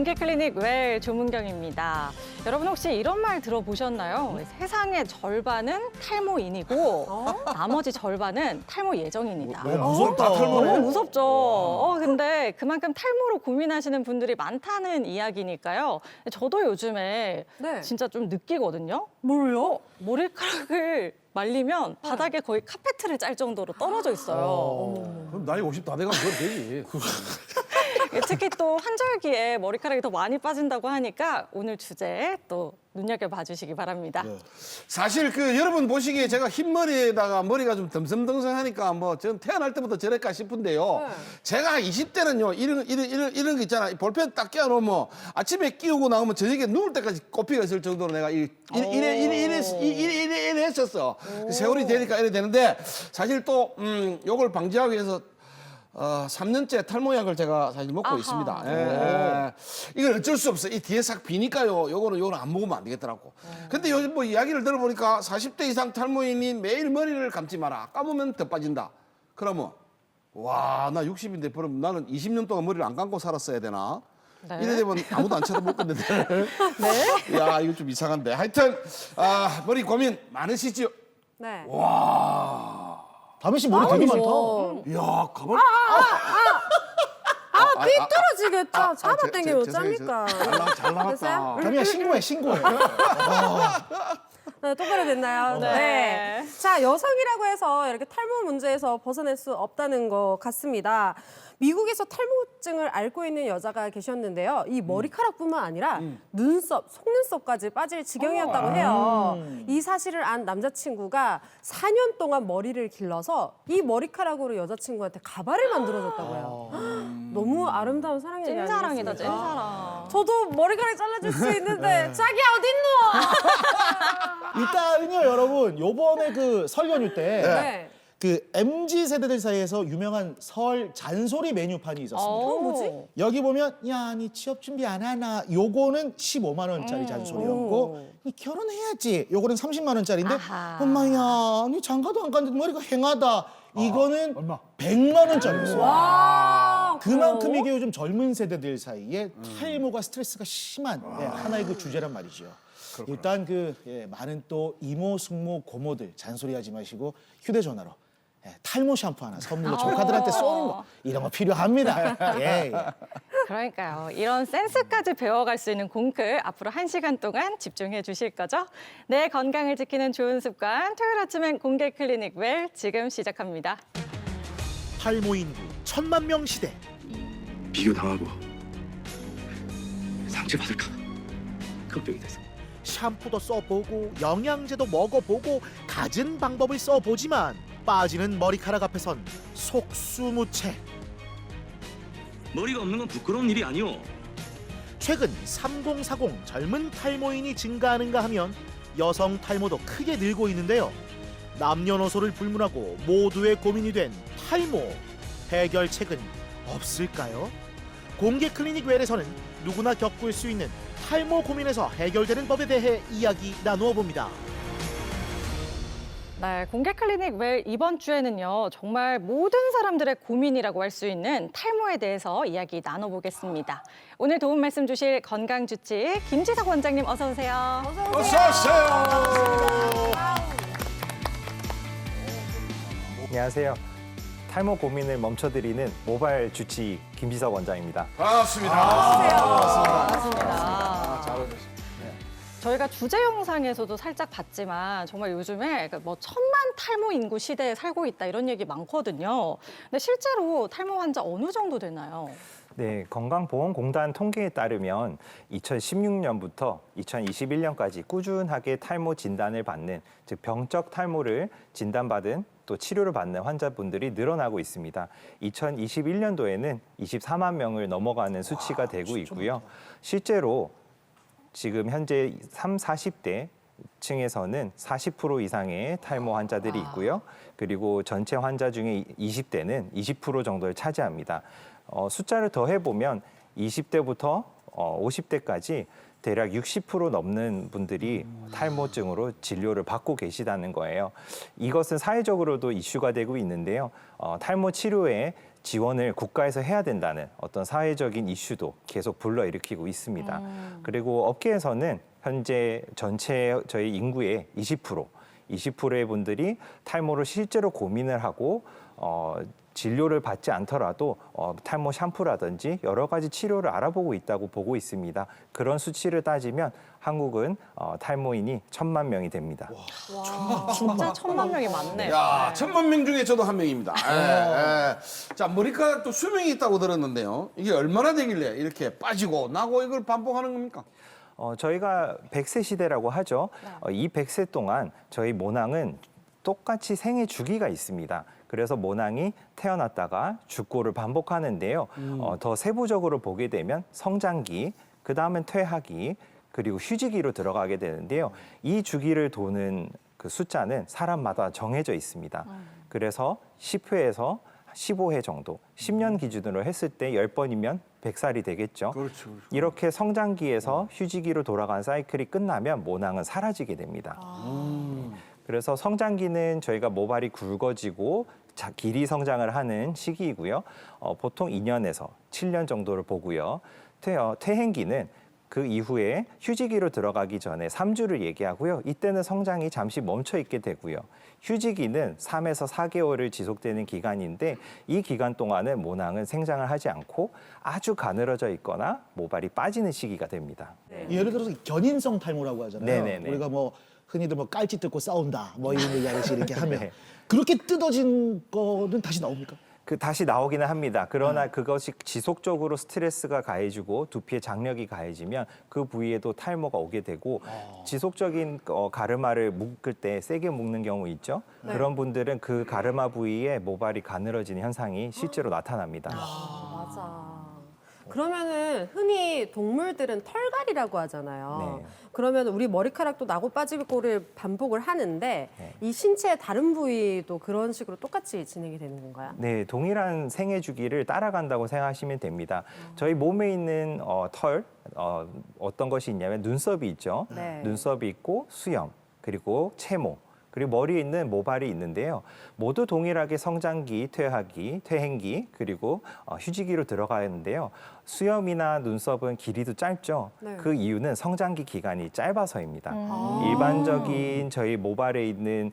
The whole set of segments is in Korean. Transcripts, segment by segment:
공개 클리닉 웰 조문경입니다. 여러분 혹시 이런 말 들어보셨나요? 세상의 절반은 탈모인이고 나머지 절반은 탈모 예정인이다. 무섭다, 탈모네. 너무 무섭죠. 근데 그만큼 탈모로 고민하시는 분들이 많다는 이야기니까요. 저도 요즘에 네. 진짜 좀 느끼거든요. 뭘요? 머리카락을 말리면 바닥에 거의 카페트를 짤 정도로 떨어져 있어요. 그럼 나이 50 다 돼가면 그건 되지. 특히 또 환절기에 머리카락이 더 많이 빠진다고 하니까 오늘 주제 또 눈여겨봐 주시기 바랍니다. 사실 여러분 보시기에 제가 흰머리에다가 머리가 좀 듬성듬성하니까 뭐 전 태어날 때부터 저랬까 싶은데요. 네. 제가 20대는요 이런 거 있잖아. 볼펜 딱 끼워놓으면 아침에 끼우고 나오면 저녁에 누울 때까지 꽃피가 있을 정도로 내가 이래 했었어. 세월이 되니까 이래 되는데 사실 또 요걸 방지하기 위해서 3년째 탈모약을 제가 사실 먹고 있습니다. 예. 이건 어쩔 수 없어. 이 뒤에 싹 비니까요. 요거는 안 먹으면 안 되겠더라고. 근데 요즘 뭐 이야기를 들어보니까 40대 이상 탈모인이 매일 머리를 감지 마라. 감으면 더 빠진다. 그러면 와, 나 60인데 그럼 나는 20년 동안 머리를 안 감고 살았어야 되나? 네. 이래 되면 아무도 안 쳐다볼 건데. 네? 야, 이거 좀 이상한데. 하여튼 머리 고민 많으시죠? 네. 다미 씨 머리 되게 많다. 야, 가만. 삐뚤어지겠죠. 잡아당기면 어쩝니까? 잘 나왔다. 됐어요? 다미야 신고해. 네, 똑바로 됐나요? 네. 자, 여성이라고 해서 이렇게 탈모 문제에서 벗어날 수 없다는 것 같습니다. 미국에서 탈모증을 앓고 있는 여자가 계셨는데요. 이 머리카락뿐만 아니라 눈썹, 속눈썹까지 빠질 지경이었다고 해요. 이 사실을 안 남자친구가 4년 동안 머리를 길러서 이 머리카락으로 여자친구한테 가발을 만들어줬다고 해요. 너무 아름다운 사랑의 찐사랑이다, 이야기였습니다. 찐사랑. 저도 머리카락 잘라줄 수 있는데 자기야 어딨노? 일단은요 여러분 요번에 설 연휴 때 네. MZ 세대들 사이에서 유명한 설 잔소리 메뉴판이 있었습니다. 그거 뭐지? 여기 보면 야, 니 취업 준비 안 하나? 요거는 15만 원짜리 잔소리였고 니 결혼해야지. 요거는 30만 원짜리인데 아하. 엄마야, 니 장가도 안 갔는데 머리가 행하다. 이거는 100만 원짜리였어요. 와, 그만큼 이게 요즘 젊은 세대들 사이에 탈모가 스트레스가 심한 하나의 주제란 말이죠. 일단 많은 또 이모, 숙모, 고모들 잔소리하지 마시고 휴대전화로 탈모 샴푸 하나 선물로 조카들한테 쏘는 거 이런 거 필요합니다. 예. 그러니까요. 이런 센스까지 배워갈 수 있는 공크 앞으로 1시간 동안 집중해 주실 거죠? 내 건강을 지키는 좋은 습관 토요일 아침엔 공개 클리닉 웰 지금 시작합니다. 탈모 인구 1000만 명 시대. 비교당하고 상처받을까 걱정이 돼서. 샴푸도 써보고 영양제도 먹어보고 갖은 방법을 써보지만 빠지는 머리카락 앞에선 속수무책. 머리가 없는 건 부끄러운 일이 아니오. 최근 3040 젊은 탈모인이 증가하는가 하면 여성 탈모도 크게 늘고 있는데요. 남녀노소를 불문하고 모두의 고민이 된 탈모. 해결책은 없을까요? 공개 클리닉 웰에서는 누구나 겪을 수 있는 탈모 고민에서 해결되는 법에 대해 이야기 나누어 봅니다. 네, 공개 클리닉 웰 이번 주에는요. 정말 모든 사람들의 고민이라고 할 수 있는 탈모에 대해서 이야기 나눠보겠습니다. 오늘 도움 말씀 주실 건강주치 김지석 원장님 어서 오세요. 어서 오세요. 안녕하세요. 탈모 고민을 멈춰드리는 모발 주치 김지석 원장입니다. 반갑습니다. 반갑습니다. 잘 오셨습니다. 저희가 주제 영상에서도 살짝 봤지만 정말 요즘에 뭐 1000만 탈모 인구 시대에 살고 있다 이런 얘기 많거든요. 근데 실제로 탈모 환자 어느 정도 되나요? 네, 건강보험공단 통계에 따르면 2016년부터 2021년까지 꾸준하게 탈모 진단을 받는, 즉 병적 탈모를 진단받은 또 치료를 받는 환자분들이 늘어나고 있습니다. 2021년도에는 24만 명을 넘어가는 수치가 되고 있고요. 실제로 지금 현재 40대 층에서는 40% 이상의 탈모 환자들이 있고요. 그리고 전체 환자 중에 20대는 20% 정도를 차지합니다. 숫자를 더 해보면 20대부터 50대까지 대략 60% 넘는 분들이 탈모증으로 진료를 받고 계시다는 거예요. 이것은 사회적으로도 이슈가 되고 있는데요. 탈모 치료에 지원을 국가에서 해야 된다는 어떤 사회적인 이슈도 계속 불러일으키고 있습니다. 그리고 업계에서는 현재 전체 저희 인구의 20%의 분들이 탈모를 실제로 고민을 하고 진료를 받지 않더라도 탈모 샴푸라든지 여러 가지 치료를 알아보고 있다고 보고 있습니다. 그런 수치를 따지면 한국은 탈모인이 1,000만 명이 됩니다. 진짜 1,000만 명이 많네요. 야, 1,000만 명 중에 저도 한 명입니다. 자, 머리카락도 수명이 있다고 들었는데요. 이게 얼마나 되길래 이렇게 빠지고 나고 이걸 반복하는 겁니까? 저희가 100세 시대라고 하죠. 이 100세 동안 저희 모낭은 똑같이 생애 주기가 있습니다. 그래서 모낭이 태어났다가 죽고를 반복하는데요. 더 세부적으로 보게 되면 성장기, 그 다음엔 퇴하기, 그리고 휴지기로 들어가게 되는데요. 이 주기를 도는 그 숫자는 사람마다 정해져 있습니다. 그래서 10회에서 15회 정도, 10년 기준으로 했을 때 10번이면 100살이 되겠죠. 그렇죠. 이렇게 성장기에서 휴지기로 돌아간 사이클이 끝나면 모낭은 사라지게 됩니다. 그래서 성장기는 저희가 모발이 굵어지고 길이 성장을 하는 시기이고요. 보통 2년에서 7년 정도를 보고요. 퇴행기는 그 이후에 휴지기로 들어가기 전에 3주를 얘기하고요. 이때는 성장이 잠시 멈춰 있게 되고요. 휴지기는 3에서 4개월을 지속되는 기간인데 이 기간 동안은 모낭은 생장을 하지 않고 아주 가늘어져 있거나 모발이 빠지는 시기가 됩니다. 예를 들어서 견인성 탈모라고 하잖아요. 네네네. 우리가 뭐 흔히들 뭐 깔치 뜯고 싸운다 뭐 이런 얘기하듯이 이렇게 하면 네. 그렇게 뜯어진 거는 다시 나옵니까? 다시 나오기는 합니다. 그러나 그것이 지속적으로 스트레스가 가해지고 두피에 장력이 가해지면 그 부위에도 탈모가 오게 되고 지속적인 가르마를 묶을 때 세게 묶는 경우 있죠. 그런 분들은 그 가르마 부위에 모발이 가늘어지는 현상이 실제로 나타납니다. 맞아. 그러면은 흔히 동물들은 털갈이라고 하잖아요. 네. 그러면 우리 머리카락도 나고 빠지고를 반복을 하는데 이 신체의 다른 부위도 그런 식으로 똑같이 진행이 되는 건가요? 네, 동일한 생애 주기를 따라간다고 생각하시면 됩니다. 저희 몸에 있는 털, 어떤 것이 있냐면 눈썹이 있죠. 네. 눈썹이 있고 수염, 그리고 채모, 그리고 머리에 있는 모발이 있는데요. 모두 동일하게 성장기, 퇴하기, 퇴행기, 그리고 휴지기로 들어가는데요. 수염이나 눈썹은 길이도 짧죠. 네. 그 이유는 성장기 기간이 짧아서입니다. 일반적인 저희 모발에 있는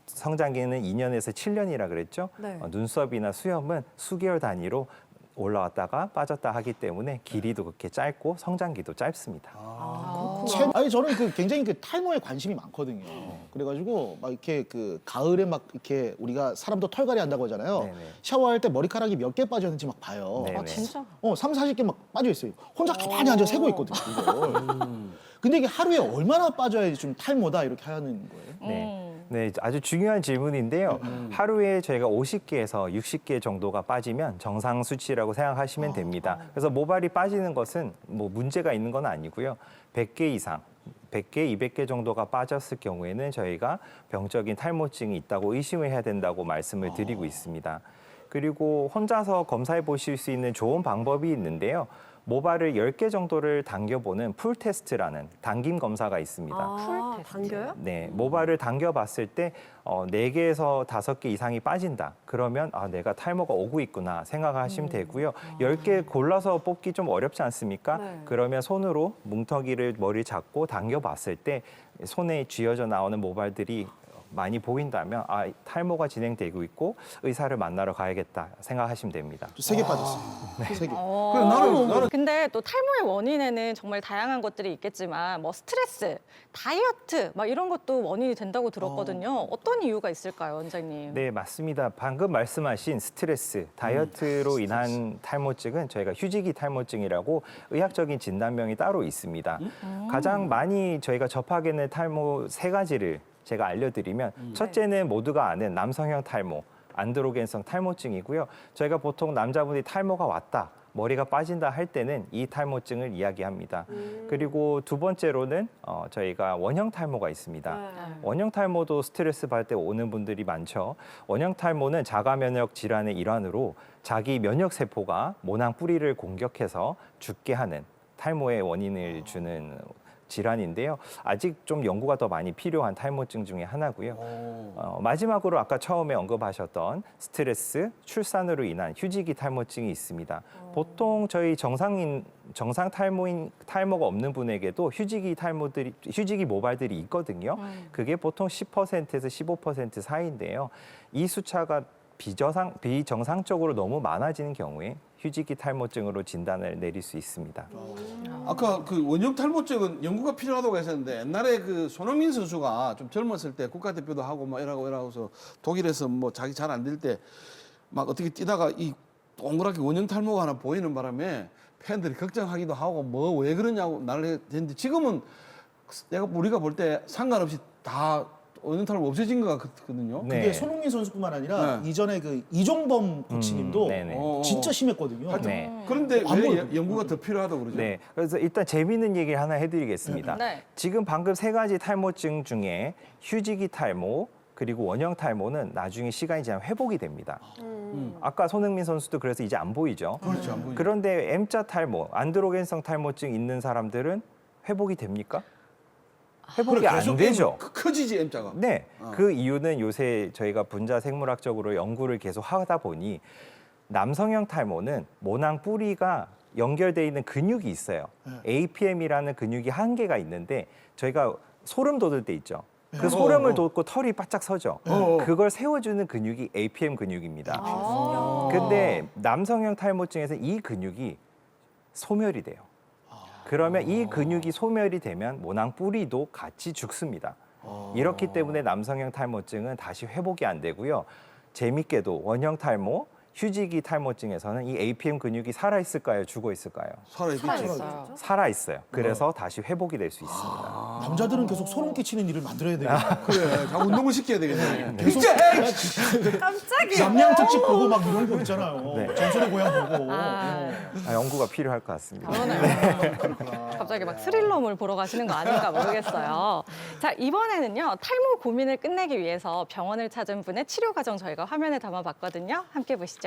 성장기는 2년에서 7년이라 그랬죠. 네. 눈썹이나 수염은 수개월 단위로 올라왔다가 빠졌다 하기 때문에 길이도 그렇게 짧고 성장기도 짧습니다. 아니 저는 굉장히 탈모에 관심이 많거든요. 그래가지고 막 이렇게 가을에 막 이렇게 우리가 사람도 털갈이 한다고 하잖아요. 네네. 샤워할 때 머리카락이 몇 개 빠졌는지 막 봐요. 네네. 진짜? 3, 40개 막 빠져 있어요. 혼자 가만히 앉아 세고 있거든요. 이걸. 근데 이게 하루에 얼마나 빠져야지 좀 탈모다 이렇게 하는 거예요? 네, 아주 중요한 질문인데요. 하루에 저희가 50개에서 60개 정도가 빠지면 정상 수치라고 생각하시면 됩니다. 그래서 모발이 빠지는 것은 뭐 문제가 있는 건 아니고요. 100개 이상, 100개, 200개 정도가 빠졌을 경우에는 저희가 병적인 탈모증이 있다고 의심을 해야 된다고 말씀을 드리고 있습니다. 그리고 혼자서 검사해 보실 수 있는 좋은 방법이 있는데요. 모발을 10개 정도를 당겨보는 풀 테스트라는 당김 검사가 있습니다. 아, 당겨요? 네, 모발을 당겨봤을 때 4개에서 5개 이상이 빠진다. 그러면 내가 탈모가 오고 있구나 생각하시면 되고요. 10개 골라서 뽑기 좀 어렵지 않습니까? 네. 그러면 손으로 뭉텅이를 머리 잡고 당겨봤을 때 손에 쥐어져 나오는 모발들이 많이 보인다면 탈모가 진행되고 있고 의사를 만나러 가야겠다 생각하시면 됩니다. 3개 빠졌어요. 3개. 그래, 나는 근데 또 탈모의 원인에는 정말 다양한 것들이 있겠지만 뭐 스트레스, 다이어트 막 이런 것도 원인이 된다고 들었거든요. 어떤 이유가 있을까요, 원장님? 네, 맞습니다. 방금 말씀하신 스트레스, 다이어트로 인한 탈모증은 저희가 휴지기 탈모증이라고 의학적인 진단명이 따로 있습니다. 가장 많이 저희가 접하게 되는 탈모 3가지를 제가 알려드리면 첫째는 모두가 아는 남성형 탈모, 안드로겐성 탈모증이고요. 저희가 보통 남자분이 탈모가 왔다, 머리가 빠진다 할 때는 이 탈모증을 이야기합니다. 그리고 두 번째로는 저희가 원형 탈모가 있습니다. 원형 탈모도 스트레스 받을 때 오는 분들이 많죠. 원형 탈모는 자가 면역 질환의 일환으로 자기 면역 세포가 모낭 뿌리를 공격해서 죽게 하는 탈모의 원인을 주는 질환인데요. 아직 좀 연구가 더 많이 필요한 탈모증 중에 하나고요. 마지막으로 아까 처음에 언급하셨던 스트레스, 출산으로 인한 휴지기 탈모증이 있습니다. 보통 저희 정상 탈모가 없는 분에게도 휴지기 모발들이 있거든요. 그게 보통 10%에서 15% 사이인데요. 이 수차가 비정상적으로 너무 많아지는 경우에 휴지기 탈모증으로 진단을 내릴 수 있습니다. 아까 그 원형 탈모증은 연구가 필요하다고 했었는데 옛날에 그 손흥민 선수가 좀 젊었을 때 국가대표도 하고 막 이러고서 독일에서 뭐 자기 잘 안 될 때 막 어떻게 뛰다가 이 동그랗게 원형 탈모가 하나 보이는 바람에 팬들이 걱정하기도 하고 뭐 왜 그러냐고 난리 했는데 지금은 우리가 볼 때 상관없이 다 원형 탈모 없어진 것 같거든요. 네. 그게 손흥민 선수뿐만 아니라 네. 이전에 그 이종범 코치님도 네네. 진짜 심했거든요. 네. 그런데 아무래도. 왜 연구가 더 필요하다고 그러죠? 네, 그래서 일단 재미있는 얘기를 하나 해드리겠습니다. 네. 지금 방금 3가지 탈모증 중에 휴지기 탈모 그리고 원형 탈모는 나중에 시간이 지나면 회복이 됩니다. 아까 손흥민 선수도 그래서 이제 안 보이죠. 그렇죠, 안 보이죠. 그런데 M자 탈모, 안드로겐성 탈모증 있는 사람들은 회복이 됩니까? 회복이 그래, 안 계속 되죠. 커지지 M자가. 네, 그 이유는 요새 저희가 분자 생물학적으로 연구를 계속 하다 보니 남성형 탈모는 모낭 뿌리가 연결돼 있는 근육이 있어요. APM이라는 근육이 한 개가 있는데 저희가 소름 돋을 때 있죠. 그 소름을 돋고 털이 바짝 서죠. 그걸 세워주는 근육이 APM 근육입니다. 근데 남성형 탈모증에서 이 근육이 소멸이 돼요. 그러면 이 근육이 소멸이 되면 모낭 뿌리도 같이 죽습니다. 이렇기 때문에 남성형 탈모증은 다시 회복이 안 되고요. 재밌게도 원형 탈모, 휴지기 탈모증에서는 이 APM 근육이 살아 있을까요? 죽어 있을까요? 살아있어요. 살아 있어요. 그래서 다시 회복이 될 수 있습니다. 남자들은 계속 소름 끼치는 일을 만들어야 되겠네. 그래, 자꾸 운동을 시켜야 되겠네. 계속 깜짝이야. 남양 특집 보고 막 이런 거 있잖아요. 네. 전설의 고향 보고. 연구가 필요할 것 같습니다. 그러네요. 갑자기 막 스릴러물 보러 가시는 거 아닌가 모르겠어요. 자, 이번에는요. 탈모 고민을 끝내기 위해서 병원을 찾은 분의 치료 과정 저희가 화면에 담아봤거든요. 함께 보시죠.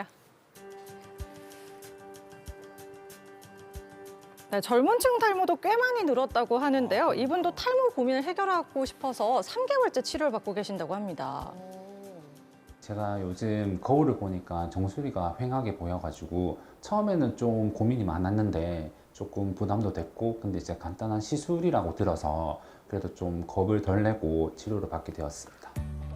네, 젊은 층 탈모도 꽤 많이 늘었다고 하는데요. 이분도 탈모 고민을 해결하고 싶어서 3개월째 치료를 받고 계신다고 합니다. 제가 요즘 거울을 보니까 정수리가 휑하게 보여가지고 처음에는 좀 고민이 많았는데 조금 부담도 됐고 근데 이제 간단한 시술이라고 들어서 그래도 좀 겁을 덜 내고 치료를 받게 되었습니다.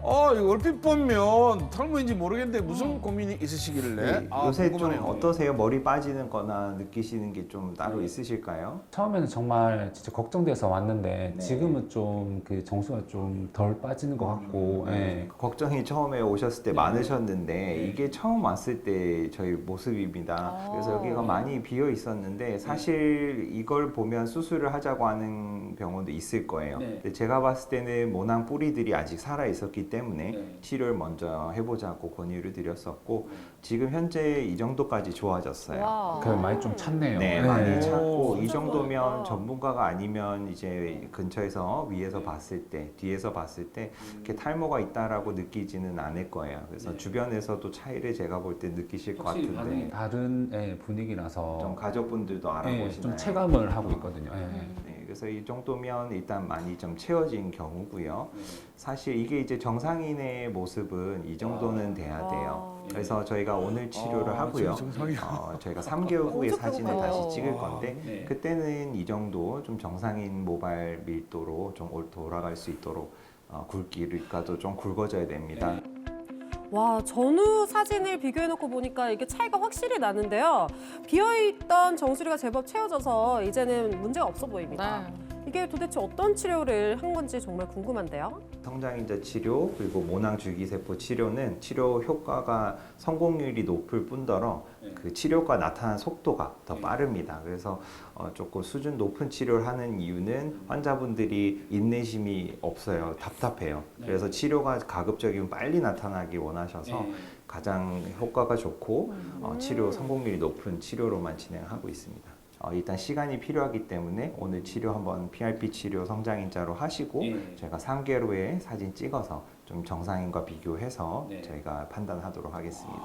이거 얼핏 보면 탈모인지 모르겠는데 무슨 고민이 있으시길래? 네, 요새 궁금하네요. 좀 어떠세요? 머리 빠지는 거나 느끼시는 게 좀 따로 있으실까요? 처음에는 정말 진짜 걱정돼서 왔는데 지금은 좀 그 정수가 좀 덜 빠지는 것 같고 예. 걱정이 처음에 오셨을 때 네. 많으셨는데 이게 처음 왔을 때 저희 모습입니다. 그래서 여기가 많이 비어 있었는데 사실 이걸 보면 수술을 하자고 하는 병원도 있을 거예요. 네. 근데 제가 봤을 때는 모낭 뿌리들이 아직 살아 있었기 때문에 네. 치료를 먼저 해보자고 권유를 드렸었고 지금 현재 이 정도까지 좋아졌어요. 와. 그럼 많이 좀 찼네요. 네, 네. 많이 찾고 이 진짜 정도면 좋아졌다. 전문가가 아니면 이제 근처에서 위에서 봤을 때, 뒤에서 봤을 때 이렇게 탈모가 있다라고 느끼지는 않을 거예요. 그래서 주변에서도 차이를 제가 볼 때 느끼실 것 확실히 같은데 반응이 다른 예, 분위기라서 좀 가족분들도 예, 알아보시나요? 좀 체감을 하고 있거든요. 예. 네, 그래서 이 정도면 일단 많이 좀 채워진 경우고요. 사실 이게 이제 정상인의 모습은 이 정도는 돼야 돼요. 그래서 저희가 오늘 치료를 하고요. 저희가 3개월 후에 사진을 다시 찍을 건데 그때는 이 정도 좀 정상인 모발 밀도로 좀 돌아갈 수 있도록 굵기가도 좀 굵어져야 됩니다. 와, 전후 사진을 비교해놓고 보니까 이게 차이가 확실히 나는데요. 비어있던 정수리가 제법 채워져서 이제는 문제가 없어 보입니다. 이게 도대체 어떤 치료를 한 건지 정말 궁금한데요. 성장인자 치료 그리고 모낭 줄기세포 치료는 치료 효과가 성공률이 높을 뿐더러 그 치료가 나타나는 속도가 더 빠릅니다. 그래서 조금 수준 높은 치료를 하는 이유는 환자분들이 인내심이 없어요. 답답해요. 그래서 치료가 가급적이면 빨리 나타나기 원하셔서 가장 효과가 좋고 치료 성공률이 높은 치료로만 진행하고 있습니다. 일단 시간이 필요하기 때문에 오늘 치료 한번 PRP 치료 성장인자로 하시고 저희가 3개월 후에 사진 찍어서 좀 정상인과 비교해서 저희가 판단하도록 하겠습니다.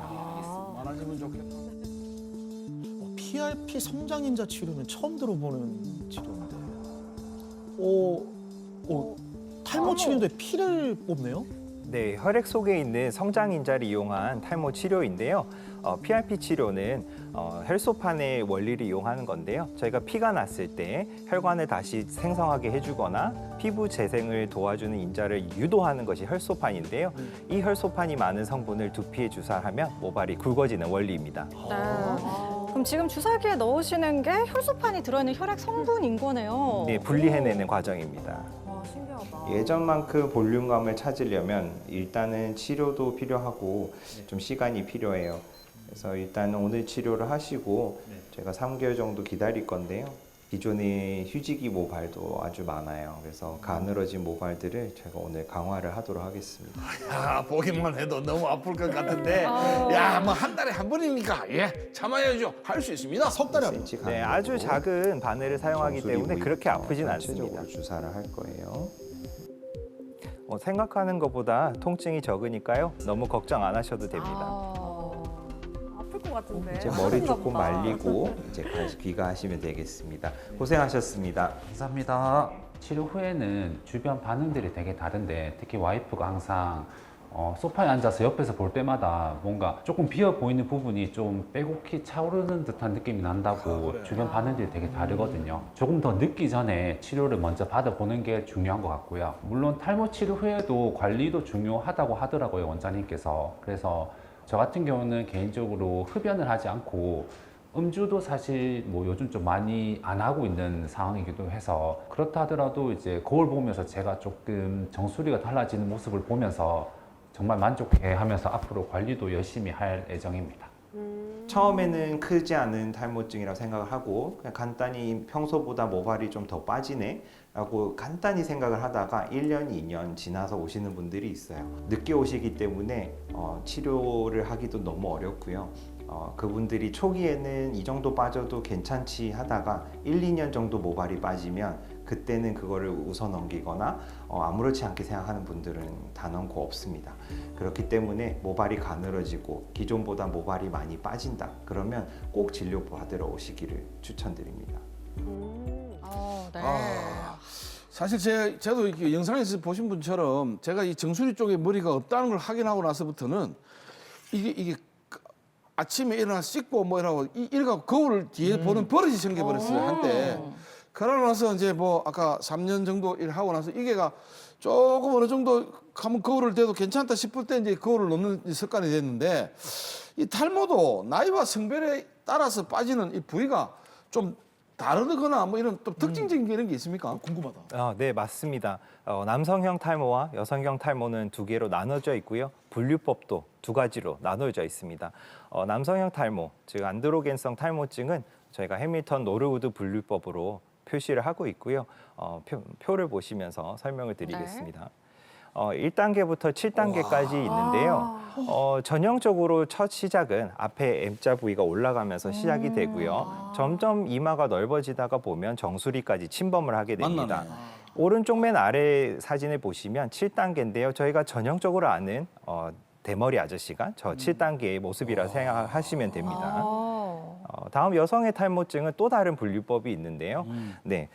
많아지면 좋겠다. PRP 성장인자 치료는 처음 들어보는 치료인데. 탈모 치료인데 피를 뽑네요? 네, 혈액 속에 있는 성장인자를 이용한 탈모 치료인데요. PRP 치료는 혈소판의 원리를 이용하는 건데요. 저희가 피가 났을 때 혈관을 다시 생성하게 해주거나 피부 재생을 도와주는 인자를 유도하는 것이 혈소판인데요. 이 혈소판이 많은 성분을 두피에 주사하면 모발이 굵어지는 원리입니다. 네. 그럼 지금 주사기에 넣으시는 게 혈소판이 들어있는 혈액 성분인 거네요. 네, 분리해내는 과정입니다. 와, 신기하다. 예전만큼 볼륨감을 찾으려면 일단은 치료도 필요하고 좀 시간이 필요해요. 그래서 일단 오늘 치료를 하시고 제가 3개월 정도 기다릴 건데요. 기존의 휴지기 모발도 아주 많아요. 그래서 가늘어진 모발들을 제가 오늘 강화를 하도록 하겠습니다. 야, 보기만 해도 너무 아플 것 같은데, 야, 뭐 한 달에 한 번이니까 예, 참아야죠. 할 수 있습니다. 석 달에 한 번. 네, 아주 작은 바늘을 사용하기 때문에 정수리 그렇게 부위부터 아프진 않습니다. 전체적으로 주사를 할 거예요. 생각하는 것보다 통증이 적으니까요. 너무 걱정 안 하셔도 됩니다. 아플 것 같은데. 이제 머리 아픈가 조금 보다. 말리고 이제 다시 귀가하시면 되겠습니다. 고생하셨습니다. 감사합니다. 치료 후에는 주변 반응들이 되게 다른데 특히 와이프가 항상 소파에 앉아서 옆에서 볼 때마다 뭔가 조금 비어 보이는 부분이 좀 빼곡히 차오르는 듯한 느낌이 난다고 주변 반응들이 되게 다르거든요. 조금 더 늦기 전에 치료를 먼저 받아보는 게 중요한 것 같고요. 물론 탈모 치료 후에도 관리도 중요하다고 하더라고요, 원장님께서. 그래서 저 같은 경우는 개인적으로 흡연을 하지 않고 음주도 사실 뭐 요즘 좀 많이 안 하고 있는 상황이기도 해서 그렇다 하더라도 이제 거울 보면서 제가 조금 정수리가 달라지는 모습을 보면서 정말 만족해하면서 앞으로 관리도 열심히 할 예정입니다. 처음에는 크지 않은 탈모증이라고 생각을 하고 그냥 간단히 평소보다 모발이 좀 더 빠지네 라고 간단히 생각을 하다가 1년, 2년 지나서 오시는 분들이 있어요. 늦게 오시기 때문에 치료를 하기도 너무 어렵고요. 그분들이 초기에는 이 정도 빠져도 괜찮지 하다가 1, 2년 정도 모발이 빠지면 그때는 그거를 웃어 넘기거나 아무렇지 않게 생각하는 분들은 단언코 없습니다. 그렇기 때문에 모발이 가늘어지고 기존보다 모발이 많이 빠진다. 그러면 꼭 진료 받으러 오시기를 추천드립니다. 네. 사실 저도 이렇게 영상에서 보신 분처럼 제가 이 정수리 쪽에 머리가 없다는 걸 확인하고 나서부터는 이게 아침에 일어나 씻고 뭐 이러고 이래갖고 거울을 뒤에 보는 버릇이 생겨버렸어요, 한때. 그러고 나서 이제 뭐 아까 3년 정도 일하고 나서 이게가 조금 어느 정도 가면 거울을 대도 괜찮다 싶을 때 이제 거울을 놓는 습관이 됐는데 이 탈모도 나이와 성별에 따라서 빠지는 이 부위가 좀 다르거나 뭐 이런 또 특징적인 게 이런 게 있습니까? 궁금하다. 네, 맞습니다. 남성형 탈모와 여성형 탈모는 두 개로 나눠져 있고요. 분류법도 두 가지로 나눠져 있습니다. 남성형 탈모, 즉 안드로겐성 탈모증은 저희가 해밀턴 노르우드 분류법으로 표시를 하고 있고요. 표를 보시면서 설명을 드리겠습니다. 1단계부터 7단계까지 있는데요. 전형적으로 첫 시작은 앞에 M자 부위가 올라가면서 시작이 되고요. 점점 이마가 넓어지다가 보면 정수리까지 침범을 하게 됩니다. 만나네. 오른쪽 맨 아래 사진을 보시면 7단계인데요. 저희가 전형적으로 아는 대머리 아저씨가 저 7단계의 모습이라 생각하시면 됩니다. 다음 여성의 탈모증은 또 다른 분류법이 있는데요. 네,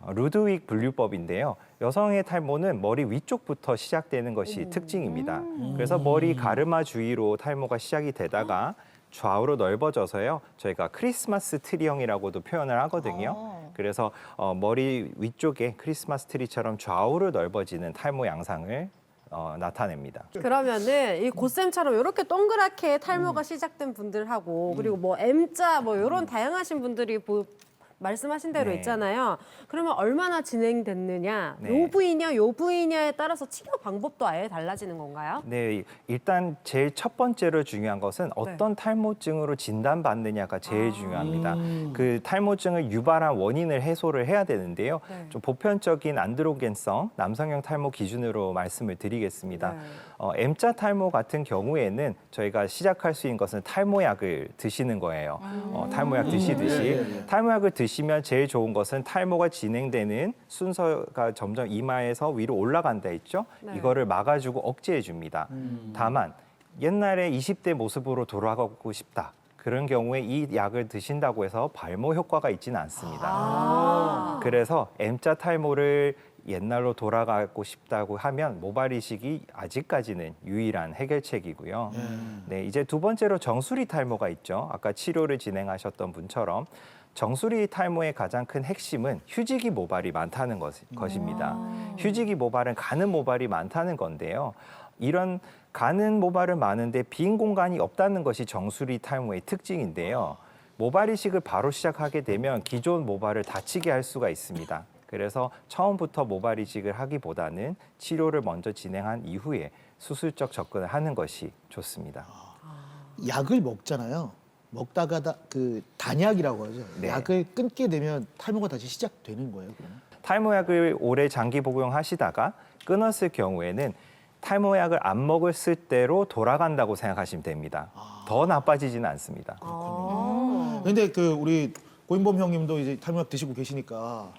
루드윅 분류법인데요. 여성의 탈모는 머리 위쪽부터 시작되는 것이 특징입니다. 그래서 머리 가르마 주위로 탈모가 시작이 되다가 좌우로 넓어져서요. 저희가 크리스마스 트리형이라고도 표현을 하거든요. 그래서 머리 위쪽에 크리스마스 트리처럼 좌우로 넓어지는 탈모 양상을 나타냅니다. 그러면은 이 고쌤처럼 이렇게 동그랗게 탈모가 시작된 분들하고 그리고 뭐 M자 뭐 이런 다양하신 분들이 말씀하신 대로 네. 있잖아요. 그러면 얼마나 진행됐느냐, 네. 요 부위냐, 요 부위냐에 따라서 치료 방법도 아예 달라지는 건가요? 네, 일단 제일 첫 번째로 중요한 것은 어떤 탈모증으로 진단받느냐가 제일 중요합니다. 그 탈모증을 유발한 원인을 해소를 해야 되는데요. 네. 좀 보편적인 안드로겐성 남성형 탈모 기준으로 말씀을 드리겠습니다. 네. M자 탈모 같은 경우에는 저희가 시작할 수 있는 것은 탈모약을 드시는 거예요. 탈모약 드시듯이. 탈모약을 드시면 제일 좋은 것은 탈모가 진행되는 순서가 점점 이마에서 위로 올라간다 했죠. 네. 이거를 막아주고 억제해 줍니다. 다만 옛날에 20대 모습으로 돌아가고 싶다. 그런 경우에 이 약을 드신다고 해서 발모 효과가 있지는 않습니다. 그래서 M자 탈모를 옛날로 돌아가고 싶다고 하면 모발 이식이 아직까지는 유일한 해결책이고요. 네, 이제 두 번째로 정수리 탈모가 있죠. 아까 치료를 진행하셨던 분처럼 정수리 탈모의 가장 큰 핵심은 휴지기 모발이 많다는 것입니다. 휴지기 모발은 가는 모발이 많다는 건데요. 이런 가는 모발은 많은데 빈 공간이 없다는 것이 정수리 탈모의 특징인데요. 모발 이식을 바로 시작하게 되면 기존 모발을 다치게 할 수가 있습니다. 그래서 처음부터 모발 이식을 하기보다는 치료를 먼저 진행한 이후에 수술적 접근을 하는 것이 좋습니다. 약을 먹잖아요. 먹다가 그 단약이라고 하죠. 네. 약을 끊게 되면 탈모가 다시 시작되는 거예요, 그러면? 탈모약을 오래 장기 복용하시다가 끊었을 경우에는 탈모약을 안 먹었을 때로 돌아간다고 생각하시면 됩니다. 더 나빠지지는 않습니다. 근데 그 우리 고인범 형님도 이제 탈모약 드시고 계시니까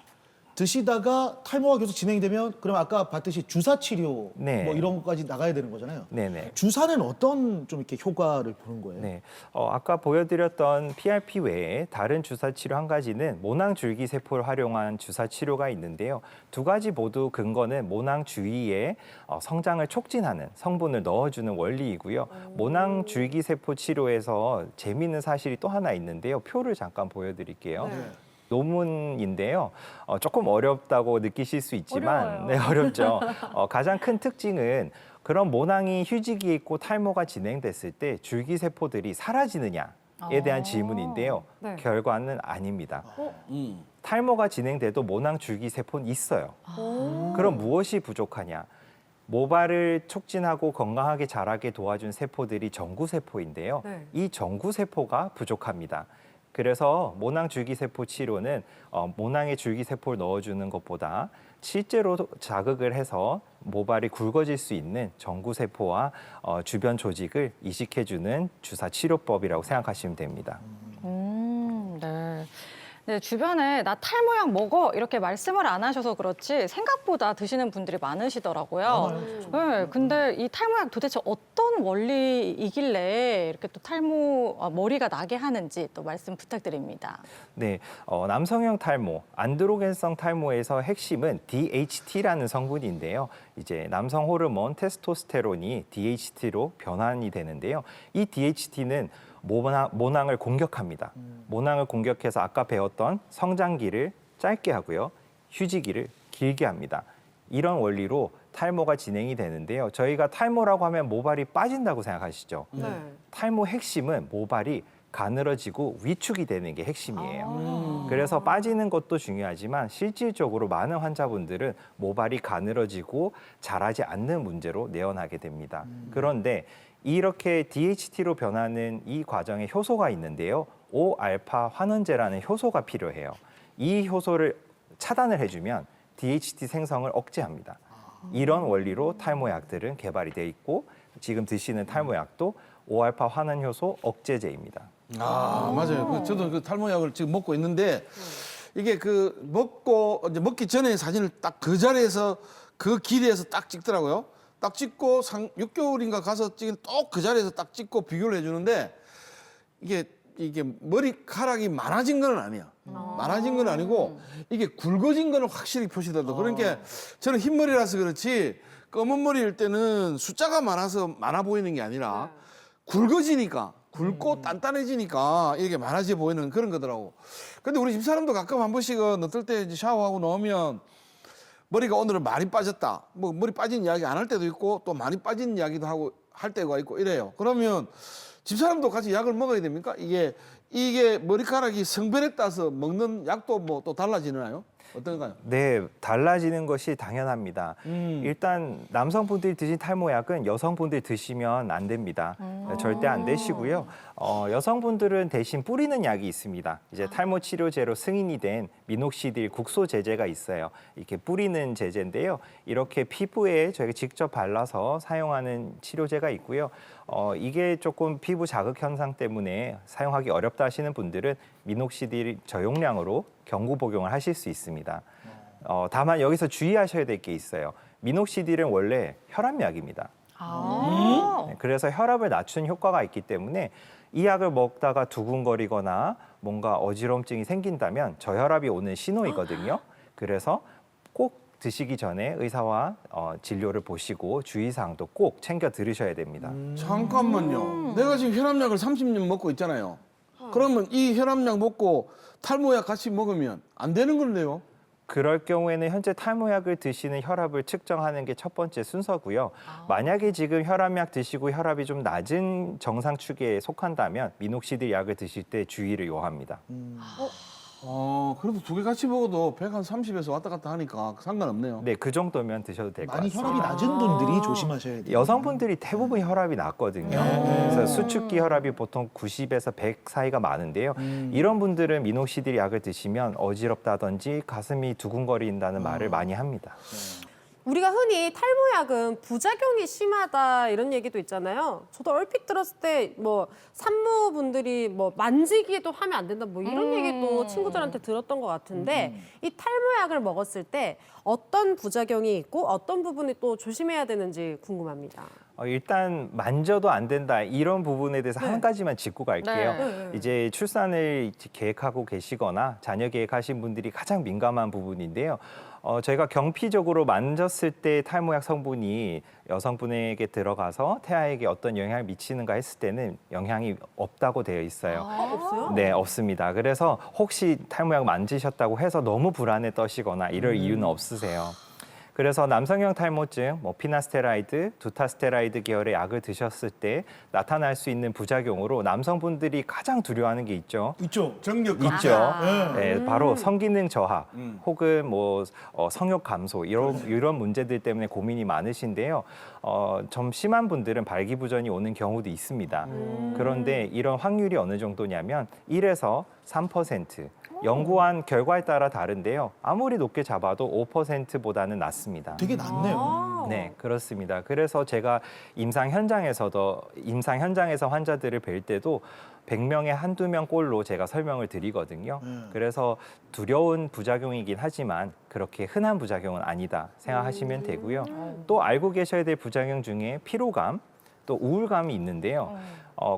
드시다가 탈모가 계속 진행이 되면 그럼 아까 봤듯이 주사 치료 네. 뭐 이런 것까지 나가야 되는 거잖아요. 네네. 주사는 어떤 좀 이렇게 효과를 보는 거예요? 네, 아까 보여드렸던 PRP 외에 다른 주사 치료 한 가지는 모낭 줄기 세포를 활용한 주사 치료가 있는데요. 두 가지 모두 근거는 모낭 주위에 성장을 촉진하는 성분을 넣어주는 원리이고요. 모낭 줄기 세포 치료에서 재미있는 사실이 또 하나 있는데요. 표를 잠깐 보여드릴게요. 논문인데요. 조금 어렵다고 느끼실 수 있지만, 어려워요. 네, 어렵죠. 가장 큰 특징은 그런 모낭이 휴지기에 있고 탈모가 진행됐을 때 줄기 세포들이 사라지느냐에 대한 질문인데요. 네. 결과는 아닙니다. 탈모가 진행돼도 모낭 줄기 세포는 있어요. 그럼 무엇이 부족하냐? 모발을 촉진하고 건강하게 자라게 도와준 세포들이 정구세포인데요. 네. 이 정구세포가 부족합니다. 그래서 모낭 줄기세포 치료는 모낭에 줄기세포를 넣어주는 것보다 실제로 자극을 해서 모발이 굵어질 수 있는 정구세포와 주변 조직을 이식해주는 주사 치료법이라고 생각하시면 됩니다. 네. 네, 주변에 나 탈모약 먹어 이렇게 말씀을 안 하셔서 그렇지 생각보다 드시는 분들이 많으시더라고요. 네, 근데 이 탈모약 도대체 어떤 원리이길래 이렇게 또 머리가 나게 하는지 또 말씀 부탁드립니다. 네, 남성형 탈모, 안드로겐성 탈모에서 핵심은 DHT라는 성분인데요. 이제 남성 호르몬 테스토스테론이 DHT로 변환이 되는데요. 이 DHT는 모낭을 공격합니다. 모낭을 공격해서 아까 배웠던 성장기를 짧게 하고요. 휴지기를 길게 합니다. 이런 원리로 탈모가 진행이 되는데요. 저희가 탈모라고 하면 모발이 빠진다고 생각하시죠? 탈모 핵심은 모발이 가늘어지고 위축이 되는 게 핵심이에요. 그래서 빠지는 것도 중요하지만 실질적으로 많은 환자분들은 모발이 가늘어지고 자라지 않는 문제로 내원하게 됩니다. 그런데 이렇게 DHT로 변하는 이 과정에 효소가 있는데요. 5알파 환원제라는 효소가 필요해요. 이 효소를 차단을 해주면 DHT 생성을 억제합니다. 이런 원리로 탈모약들은 개발이 돼 있고 지금 드시는 탈모약도 5알파 환원 효소 억제제입니다. 맞아요. 저도 그 탈모약을 지금 먹고 있는데 이게 이제 먹기 전에 사진을 딱 그 자리에서 그 길이에서 딱 찍더라고요. 딱 찍고 6개월인가 가서 찍은 또 그 자리에서 딱 찍고 비교를 해주는데 이게 머리카락이 많아진 건 아니야. 많아진 건 아니고 이게 굵어진 거는 확실히 표시되더라고요. 그러니까 저는 흰머리라서 그렇지 검은 머리일 때는 숫자가 많아 보이는 게 아니라 굵어지니까 굵고 단단해지니까 이게 많아져 보이는 그런 거더라고. 근데 우리 집사람도 가끔 한 번씩은 어떨 때 이제 샤워하고 나오면 머리가 오늘은 많이 빠졌다. 뭐 머리 빠진 이야기 안 할 때도 있고 또 많이 빠진 이야기도 하고 할 때가 있고 이래요. 그러면 집사람도 같이 약을 먹어야 됩니까? 이게 머리카락이 성별에 따라서 먹는 약도 뭐 또 달라지나요? 어떤가요? 네, 달라지는 것이 당연합니다. 일단 남성분들이 드신 탈모약은 여성분들이 드시면 안 됩니다. 절대 안 되시고요. 여성분들은 대신 뿌리는 약이 있습니다. 이제 탈모 치료제로 승인이 된 미녹시딜 국소 제제가 있어요. 이렇게 뿌리는 제제인데요. 이렇게 피부에 저희가 직접 발라서 사용하는 치료제가 있고요. 이게 조금 피부 자극 현상 때문에 사용하기 어렵다 하시는 분들은 미녹시딜 저용량으로 경구 복용을 하실 수 있습니다. 다만 여기서 주의하셔야 될 게 있어요. 미녹시딜은 원래 혈압약입니다. 아. 네, 그래서 혈압을 낮추는 효과가 있기 때문에 이 약을 먹다가 두근거리거나 뭔가 어지럼증이 생긴다면 저혈압이 오는 신호이거든요. 그래서 꼭 드시기 전에 의사와 진료를 보시고 주의사항도 꼭 챙겨 들으셔야 됩니다. 잠깐만요. 내가 지금 혈압약을 30년 먹고 있잖아요. 그러면 이 혈압약 먹고 탈모약 같이 먹으면 안 되는 건데요? 그럴 경우에는 현재 탈모약을 드시는 혈압을 측정하는 게 첫 번째 순서고요. 만약에 지금 혈압약 드시고 혈압이 좀 낮은 정상 추계에 속한다면 미녹시딜 약을 드실 때 주의를 요합니다. 그래도 두 개 같이 먹어도 130에서 왔다 갔다 하니까 상관없네요. 네, 그 정도면 드셔도 될 것 많이 같습니다. 혈압이 낮은 분들이 조심하셔야 돼요. 여성분들이 대부분 혈압이 낮거든요. 그래서 수축기 혈압이 보통 90에서 100 사이가 많은데요. 이런 분들은 미녹시딜 약을 드시면 어지럽다든지 가슴이 두근거린다는 말을 많이 합니다. 우리가 흔히 탈모약은 부작용이 심하다 이런 얘기도 있잖아요. 저도 얼핏 들었을 때 뭐 산모분들이 뭐 만지기도 하면 안 된다 뭐 이런 얘기도 친구들한테 들었던 것 같은데 이 탈모약을 먹었을 때 어떤 부작용이 있고 어떤 부분이 또 조심해야 되는지 궁금합니다. 일단 만져도 안 된다 이런 부분에 대해서 한 가지만 짚고 갈게요. 네. 이제 출산을 계획하고 계시거나 자녀 계획하신 분들이 가장 민감한 부분인데요. 저희가 경피적으로 만졌을 때 탈모약 성분이 여성분에게 들어가서 태아에게 어떤 영향을 미치는가 했을 때는 영향이 없다고 되어 있어요. 없어요? 네, 없습니다. 그래서 혹시 탈모약 만지셨다고 해서 너무 불안에 떠시거나 이럴 이유는 없으세요. 그래서 남성형 탈모증, 뭐 피나스테라이드, 두타스테라이드 계열의 약을 드셨을 때 나타날 수 있는 부작용으로 남성분들이 가장 두려워하는 게 있죠. 있죠. 정력 있죠. 네, 바로 성기능 저하 혹은 뭐 성욕 감소 이런 문제들 때문에 고민이 많으신데요. 좀 심한 분들은 발기부전이 오는 경우도 있습니다. 그런데 이런 확률이 어느 정도냐면 1에서 3%. 연구한 결과에 따라 다른데요. 아무리 높게 잡아도 5%보다는 낮습니다. 되게 낮네요. 네, 그렇습니다. 그래서 제가 임상 현장에서 환자들을 뵐 때도 100명에 한두 명 꼴로 제가 설명을 드리거든요. 그래서 두려운 부작용이긴 하지만 그렇게 흔한 부작용은 아니다 생각하시면 되고요. 또 알고 계셔야 될 부작용 중에 피로감, 또 우울감이 있는데요.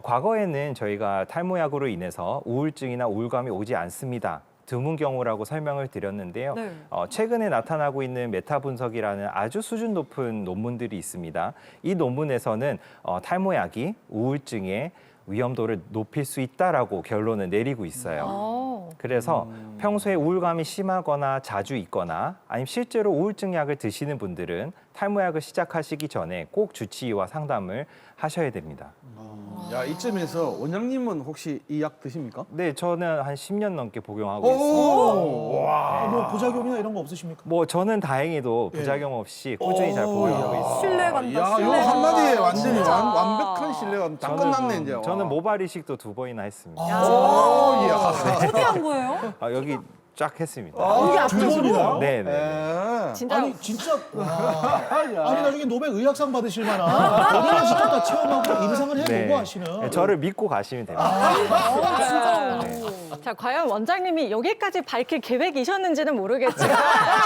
과거에는 저희가 탈모약으로 인해서 우울증이나 우울감이 오지 않습니다. 드문 경우라고 설명을 드렸는데요. 네. 최근에 나타나고 있는 메타 분석이라는 아주 수준 높은 논문들이 있습니다. 이 논문에서는 탈모약이 우울증의 위험도를 높일 수 있다라고 결론을 내리고 있어요. 그래서 평소에 우울감이 심하거나 자주 있거나 아니면 실제로 우울증 약을 드시는 분들은 탈모약을 시작하시기 전에 꼭 주치의와 상담을 하셔야 됩니다. 야, 이쯤에서 원장님은 혹시 이 약 드십니까? 네, 저는 한 10년 넘게 복용하고 있습니다. 와. 뭐 부작용이나 이런 거 없으십니까? 뭐 저는 다행히도 부작용 없이 꾸준히 잘 복용하고 있습니다. 신뢰간다. 야, 요 신뢰. 한마디에 완전히 진짜. 완벽한 신뢰가 다 끝났네 이제. 저는 모발 이식도 2번이나 했습니다. 오, 이야. 어디 한 거예요? 여기 쫙 했습니다. 여기 앞쪽으로? 두 번이나? 네, 네. 에. 진짜 아니 진짜 아니 나중에 노벨 의학상 받으실 만한 거기를 직접 다 체험하고 임상을 해보고 하시는 네, 저를 믿고 가시면 됩니다. 자, 과연 원장님이 여기까지 밝힐 계획이셨는지는 모르겠지만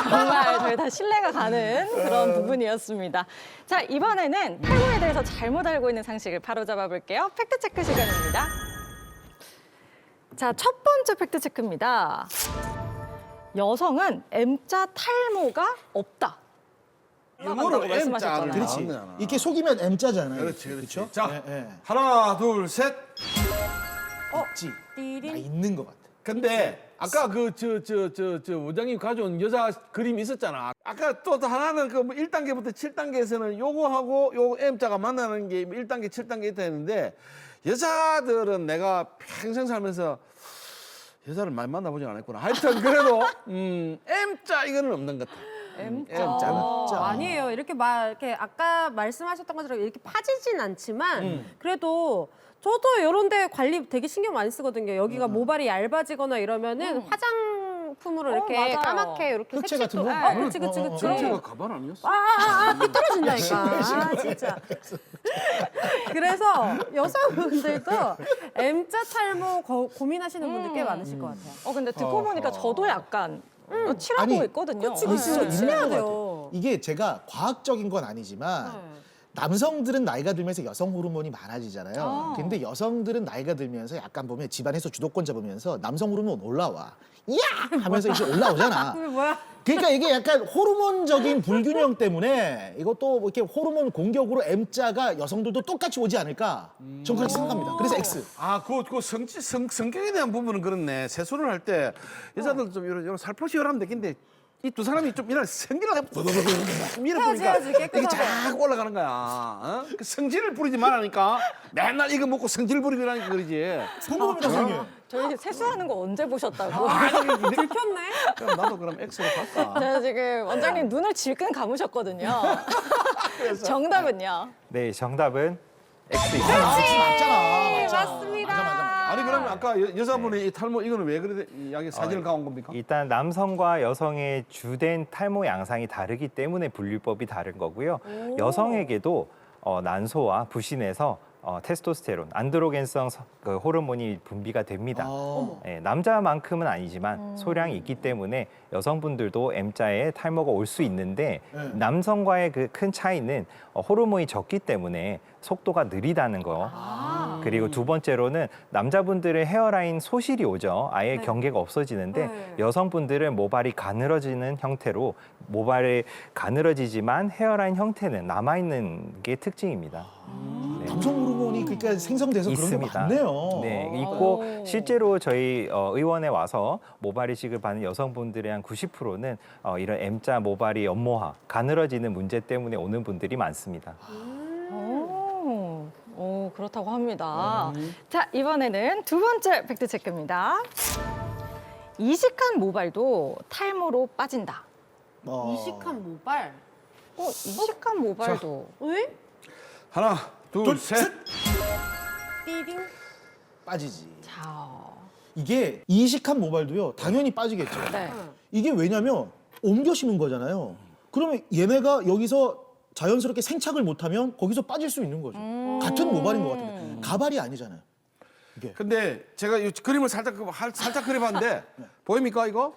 정말 저희 다 신뢰가 가는 그런 부분이었습니다. 자, 이번에는 탈모에 대해서 잘못 알고 있는 상식을 바로잡아 볼게요. 팩트체크 시간입니다. 자, 첫 번째 팩트체크입니다. 여성은 M자 탈모가 없다. 영어로 한다고 말씀하셨잖아요. M자를 그렇지. 나왔네. 이렇게 속이면 M자잖아요. 그렇지, 그렇지. 그렇죠? 자, 예, 예. 하나, 둘, 셋. 있지. 나 띠린. 있는 것 같아. 근데 아까 그 원장님 가져온 여자 그림이 있었잖아. 아까 또 하나는 그 1단계부터 7단계에서는 요거하고 요 M자가 만나는 게 1단계, 7단계 있다 했는데 여자들은 내가 평생 살면서 여자를 많이 만나보진 않았구나. 하여튼 그래도 M자 이거는 없는 것 같아. M자는. 아니에요. 이렇게 이렇게 아까 말씀하셨던 것처럼 이렇게 파지진 않지만 그래도 저도 이런 데 관리 되게 신경 많이 쓰거든요. 여기가 모발이 얇아지거나 이러면은 화장품으로 이렇게 맞아요. 까맣게 이렇게 흑채 색칠도- 같은 거? 그치. 전체가 가발 아니었어? 삐뚤어진다니까. 진짜. 그래서 여성분들도 M자 탈모 고민하시는 분들 꽤 많으실 것 같아요. 근데 듣고 보니까 저도 약간 칠하고 아니, 있거든요. 그치. 있어, 있는 칠해야 것 돼요. 같아요. 이게 제가 과학적인 건 아니지만 남성들은 나이가 들면서 여성 호르몬이 많아지잖아요. 근데 여성들은 나이가 들면서 약간 보면 집안에서 주도권 잡으면서 남성 호르몬 올라와. 야! 하면서 이제 올라오잖아. 그게 뭐야? 그러니까 이게 약간 호르몬적인 불균형 때문에 이것도 뭐 이렇게 호르몬 공격으로 M자가 여성들도 똑같이 오지 않을까. 전 그렇게 생각합니다. 그래서 X. 아, 그 성격에 대한 부분은 그렇네. 세수를 할 때 여자들 좀 이런 살포시 열하면 되겠는데 이 두 사람이 좀 이런 성질을 밀어보니까 해야지, 깨끗하게. 이게 자꾸 올라가는 거야. 어? 그 성질을 부리지 말라니까. 맨날 이거 먹고 성질 부리라니까 그러지. 성공입니다, 성님. 저희 세수하는 거 언제 보셨다고? 들켰네. 그럼 나도 그럼 X로 갈까? 제가 지금 원장님 눈을 질끈 감으셨거든요. 정답은요? 네, 정답은 X입니다. 맞잖아. 맞습니다. 맞아. 아니 그러면 아까 여자분이 이 탈모 이거는 왜 그래 이야기 사진을 가온 겁니까? 일단 남성과 여성의 주된 탈모 양상이 다르기 때문에 분류법이 다른 거고요. 여성에게도 난소와 부신에서 테스토스테론, 안드로겐성 그 호르몬이 분비가 됩니다. 예, 남자만큼은 아니지만 소량이 있기 때문에 여성분들도 M자에 탈모가 올 수 있는데 남성과의 그 큰 차이는 호르몬이 적기 때문에 속도가 느리다는 거. 그리고 두 번째로는 남자분들은 헤어라인 소실이 오죠. 아예 경계가 없어지는데 네. 여성분들은 모발이 가늘어지는 형태로 모발이 가늘어지지만 헤어라인 형태는 남아있는 게 특징입니다. 남성 호르몬이 그러니까 생성돼서 그런 게 있습니다. 많네요. 네, 있고 실제로 저희 의원에 와서 모발 이식을 받는 여성분들의 한 90%는 이런 M자 모발이 연모화, 가늘어지는 문제 때문에 오는 분들이 많습니다. 오, 그렇다고 합니다. 자, 이번에는 두 번째 팩트체크입니다. 이식한 모발도 탈모로 빠진다. 이식한 모발. 이식한 모발도. 응? 하나, 둘, 셋. 띠딩. 빠지지. 자, 이게 이식한 모발도요, 당연히 빠지겠죠. 네. 이게 왜냐면 옮겨 심은 거잖아요. 그러면 얘네가 여기서 자연스럽게 생착을 못하면 거기서 빠질 수 있는 거죠. 같은 모발인 것 같은데 가발이 아니잖아요. 근데 제가 이 그림을 살짝 그려봤는데 보입니까 이거?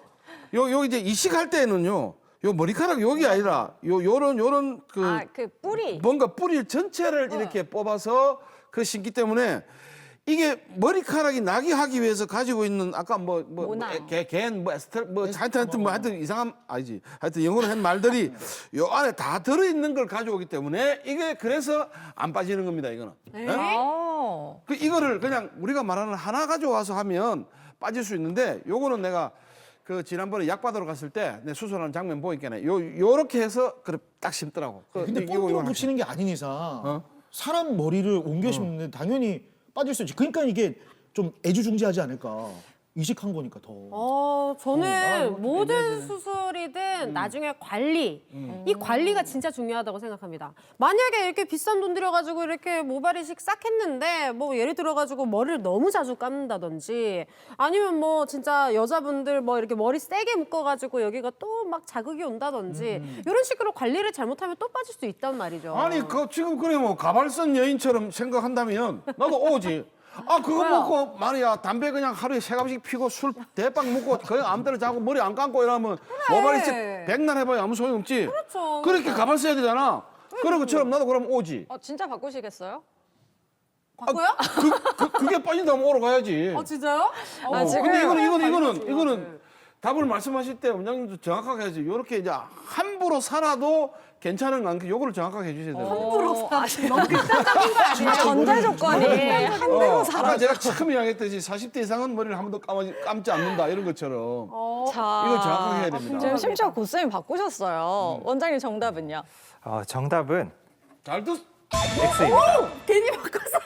요 이제 이식할 때는요. 요 머리카락 여기 아니라 요런 그 뿌리. 뭔가 뿌리 전체를 이렇게 뽑아서 그 심기 때문에 이게 머리카락이 나게 하기 위해서 가지고 있는 아까 모낭. 하여튼 이상한 아니지 하여튼 영어로 한 말들이 요 안에 다 들어 있는 걸 가져오기 때문에 이게 그래서 안 빠지는 겁니다 이거는. 그 이거를 그냥 우리가 말하는 하나 가져와서 하면 빠질 수 있는데 요거는 내가 그 지난번에 약 받으러 갔을 때 내 수술하는 장면 보니까 요렇게 해서 그래 딱 심더라고. 근데 본드로 붙이는 게 아닌 이상 사람 머리를 옮겨 심는데 당연히 빠질 수 있지. 그러니까 이게 좀 애지중지하지 않을까. 이식한 거니까 더. 저는 모든 수술이든 나중에 관리, 이 관리가 진짜 중요하다고 생각합니다. 만약에 이렇게 비싼 돈 들여가지고 이렇게 모발 이식 싹 했는데 뭐 예를 들어가지고 머리를 너무 자주 감는다든지 아니면 뭐 진짜 여자분들 뭐 이렇게 머리 세게 묶어가지고 여기가 또 막 자극이 온다든지 이런 식으로 관리를 잘못하면 또 빠질 수 있단 말이죠. 아니 그 지금 그래 뭐 가발선 여인처럼 생각한다면 나도 오지. 아 그거 먹고 말이야 담배 그냥 하루에 3갑씩 피고 술 대빵 먹고 그냥 아무데나 자고 머리 안 감고 이러면 모발이 백날 해봐야 아무 소용 없지. 그렇죠. 그렇게 가발 써야 되잖아. 그런 것처럼 나도 그럼 오지. 진짜 바꾸시겠어요? 바꿔요? 그게 빠진다면 오러 가야지. 진짜요? 지금 근데 중요하죠. 이거는 답을 말씀하실 때 원장님도 정확하게 해야지. 요렇게 이제 함부로 살아도 괜찮은 거 요거를 정확하게 해주셔야 돼요. 함부로 너무 극단적인 거 아니에요? 전제 조건이 함부로 살아. 아까 제가 처음 이야기했듯이 40대 이상은 머리를 한 번도 감지 않는다 이런 것처럼 자, 이걸 정확하게 해야 됩니다. 지금 심지어 고쌤이 바꾸셨어요. 원장님 정답은요? 정답은 잘 듣. X입니다. 괜히 바꿔서.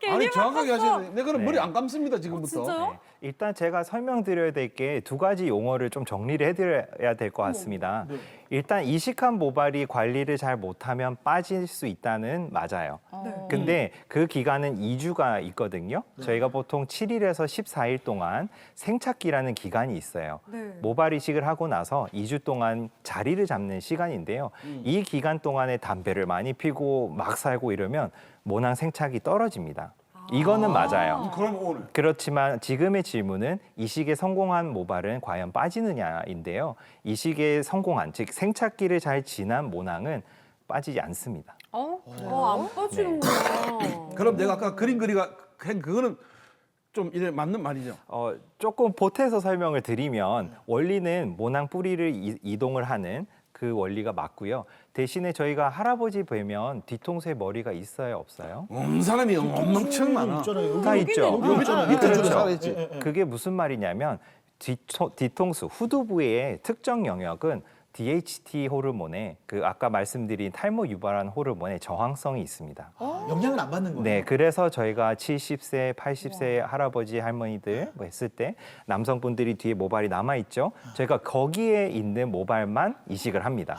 아니 정확하게 하셔야 돼. 내가 그럼 머리 안 감습니다 지금부터. 진짜요? 일단 제가 설명드려야 될 게 두 가지 용어를 좀 정리를 해드려야 될 것 같습니다. 일단 이식한 모발이 관리를 잘 못하면 빠질 수 있다는 맞아요. 근데 그 기간은 2주가 있거든요. 저희가 보통 7일에서 14일 동안 생착기라는 기간이 있어요. 모발 이식을 하고 나서 2주 동안 자리를 잡는 시간인데요. 이 기간 동안에 담배를 많이 피고 막 살고 이러면 모낭 생착이 떨어집니다. 이거는 맞아요. 그럼 오늘. 그렇지만 지금의 질문은 이식에 성공한 모발은 과연 빠지느냐인데요. 이식에 성공한, 즉 생착기를 잘 지난 모낭은 빠지지 않습니다. 안 빠지는구나. 그럼 내가 아까 그림 그리가 한 그거는 좀 이래 맞는 말이죠. 조금 보태서 설명을 드리면 원리는 모낭 뿌리를 이동을 하는 그 원리가 맞고요. 대신에 저희가 할아버지 뵈면 뒤통수에 머리가 있어요, 없어요? 사람이 엄청 많아. 있잖아요. 다 있죠. 여기 있잖아. 밑에 그렇죠. 살아있지. 그게 무슨 말이냐면 뒤통수 후두부의 특정 영역은 DHT 호르몬에 그 아까 말씀드린 탈모 유발한 호르몬에 저항성이 있습니다. 영향을 안 받는 거예요. 네, 그래서 저희가 70세, 80세 할아버지 할머니들 뭐 했을 때 남성분들이 뒤에 모발이 남아 있죠. 저희가 거기에 있는 모발만 이식을 합니다.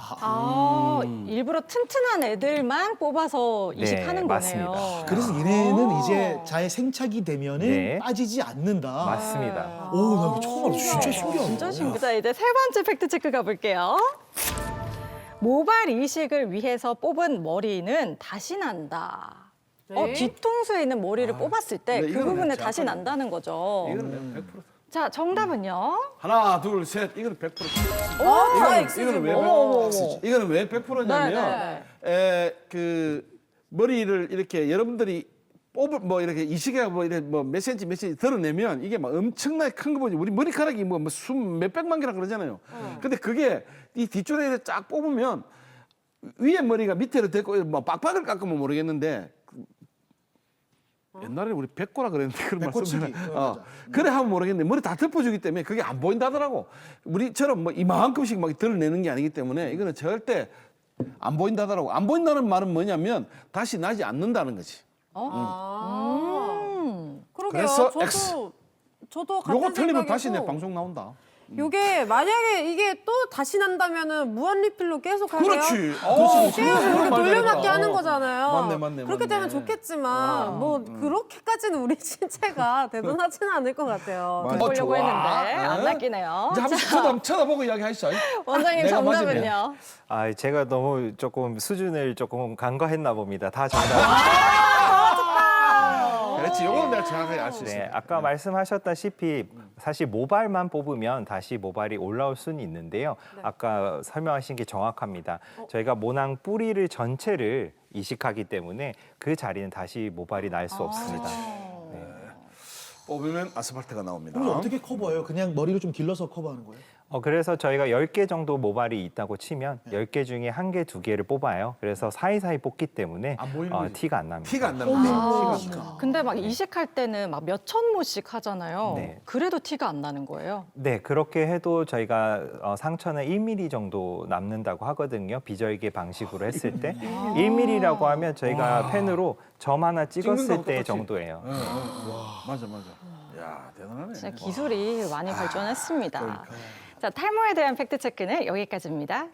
일부러 튼튼한 애들만 뽑아서 이식하는 네, 거네요. 맞습니다. 그래서 얘네는 이제 잘 생착이 되면은 네. 빠지지 않는다. 맞습니다. 오, 나 이거 처음 알았어. 진짜 신기하다. 진짜 신기하다. 자, 이제 세 번째 팩트 체크 가볼게요. 모발 이식을 위해서 뽑은 머리는 다시 난다. 네. 뒤통수에 있는 머리를 뽑았을 때 네, 그 이거는 부분에 제가 다시 알거든요. 난다는 거죠. 이거는 100%. 자, 정답은요? 하나, 둘, 셋. 이거는 100%. 다 이거는 왜 어머. 이거는 왜 100%냐면 그 머리를 이렇게 여러분들이 뽑을 뭐 이렇게 이식해 뭐 이렇게 뭐 몇 센치 드러내면 이게 막 엄청나게 큰 거 보지. 우리 머리카락이 뭐 몇백만 개라 그러잖아요. 근데 그게 이 뒷줄에 이렇게 쫙 뽑으면 위에 머리가 밑으로 됐고 뭐 빡빡을 깎으면 모르겠는데 옛날에 우리 백고라 그랬는데 그런 백고치기. 말씀 그래 하면 모르겠는데 머리 다 덮어주기 때문에 그게 안 보인다더라고. 우리처럼 뭐 이만큼씩 막 드러내는 게 아니기 때문에 이거는 절대 안 보인다더라고. 안 보인다는 말은 뭐냐면 다시 나지 않는다는 거지. 그러게요. 그래서 저도 같은 요거 틀리면 다시 내 생각이고. 방송 나온다. 요게 만약에 이게 또 다시 난다면은 무한 리필로 계속 하게요. 그렇지. 계속 그런 이렇게 말 돌려막기 잘했다. 하는 거잖아요. 맞네. 그렇게 되면 좋겠지만 뭐 그렇게까지는 우리 신체가 대단하지는 않을 것 같아요. 맞아. 보려고 좋아. 했는데 안 어? 낚이네요. 이제 한 번씩 쳐다보고 이야기하시죠. 원장님 내가 맞으면. 정답은요? 제가 너무 조금 수준을 조금 간과했나 봅니다. 다 정답. 그렇지. 요거는 내가 정확하게 알 수 있어. 네, 아까 말씀하셨다시피 사실 모발만 뽑으면 다시 모발이 올라올 수는 있는데요. 아까 설명하신 게 정확합니다. 저희가 모낭 뿌리를 전체를 이식하기 때문에 그 자리는 다시 모발이 날 수 없습니다. 뽑으면 아스팔트가 나옵니다. 그럼 어떻게 커버해요? 그냥 머리를 좀 길러서 커버하는 거예요? 그래서 저희가 10개 정도 모발이 있다고 치면 10개 중에 1개, 2개를 뽑아요. 그래서 사이사이 뽑기 때문에 안 보이는 거지. 티가 안 납니다. 티가 안 납니다. 근데 막 이식할 때는 막 몇천 모씩 하잖아요. 네. 그래도 티가 안 나는 거예요. 네, 그렇게 해도 저희가 상처는 1mm 정도 남는다고 하거든요. 비절개 방식으로 했을 때. 1mm라고 하면 저희가 펜으로 점 하나 찍는 찍었을 거하고 때 똑같이. 정도예요. 맞아. 야, 대단하네. 진짜 기술이 많이 발전했습니다. 자, 탈모에 대한 팩트 체크는 여기까지입니다.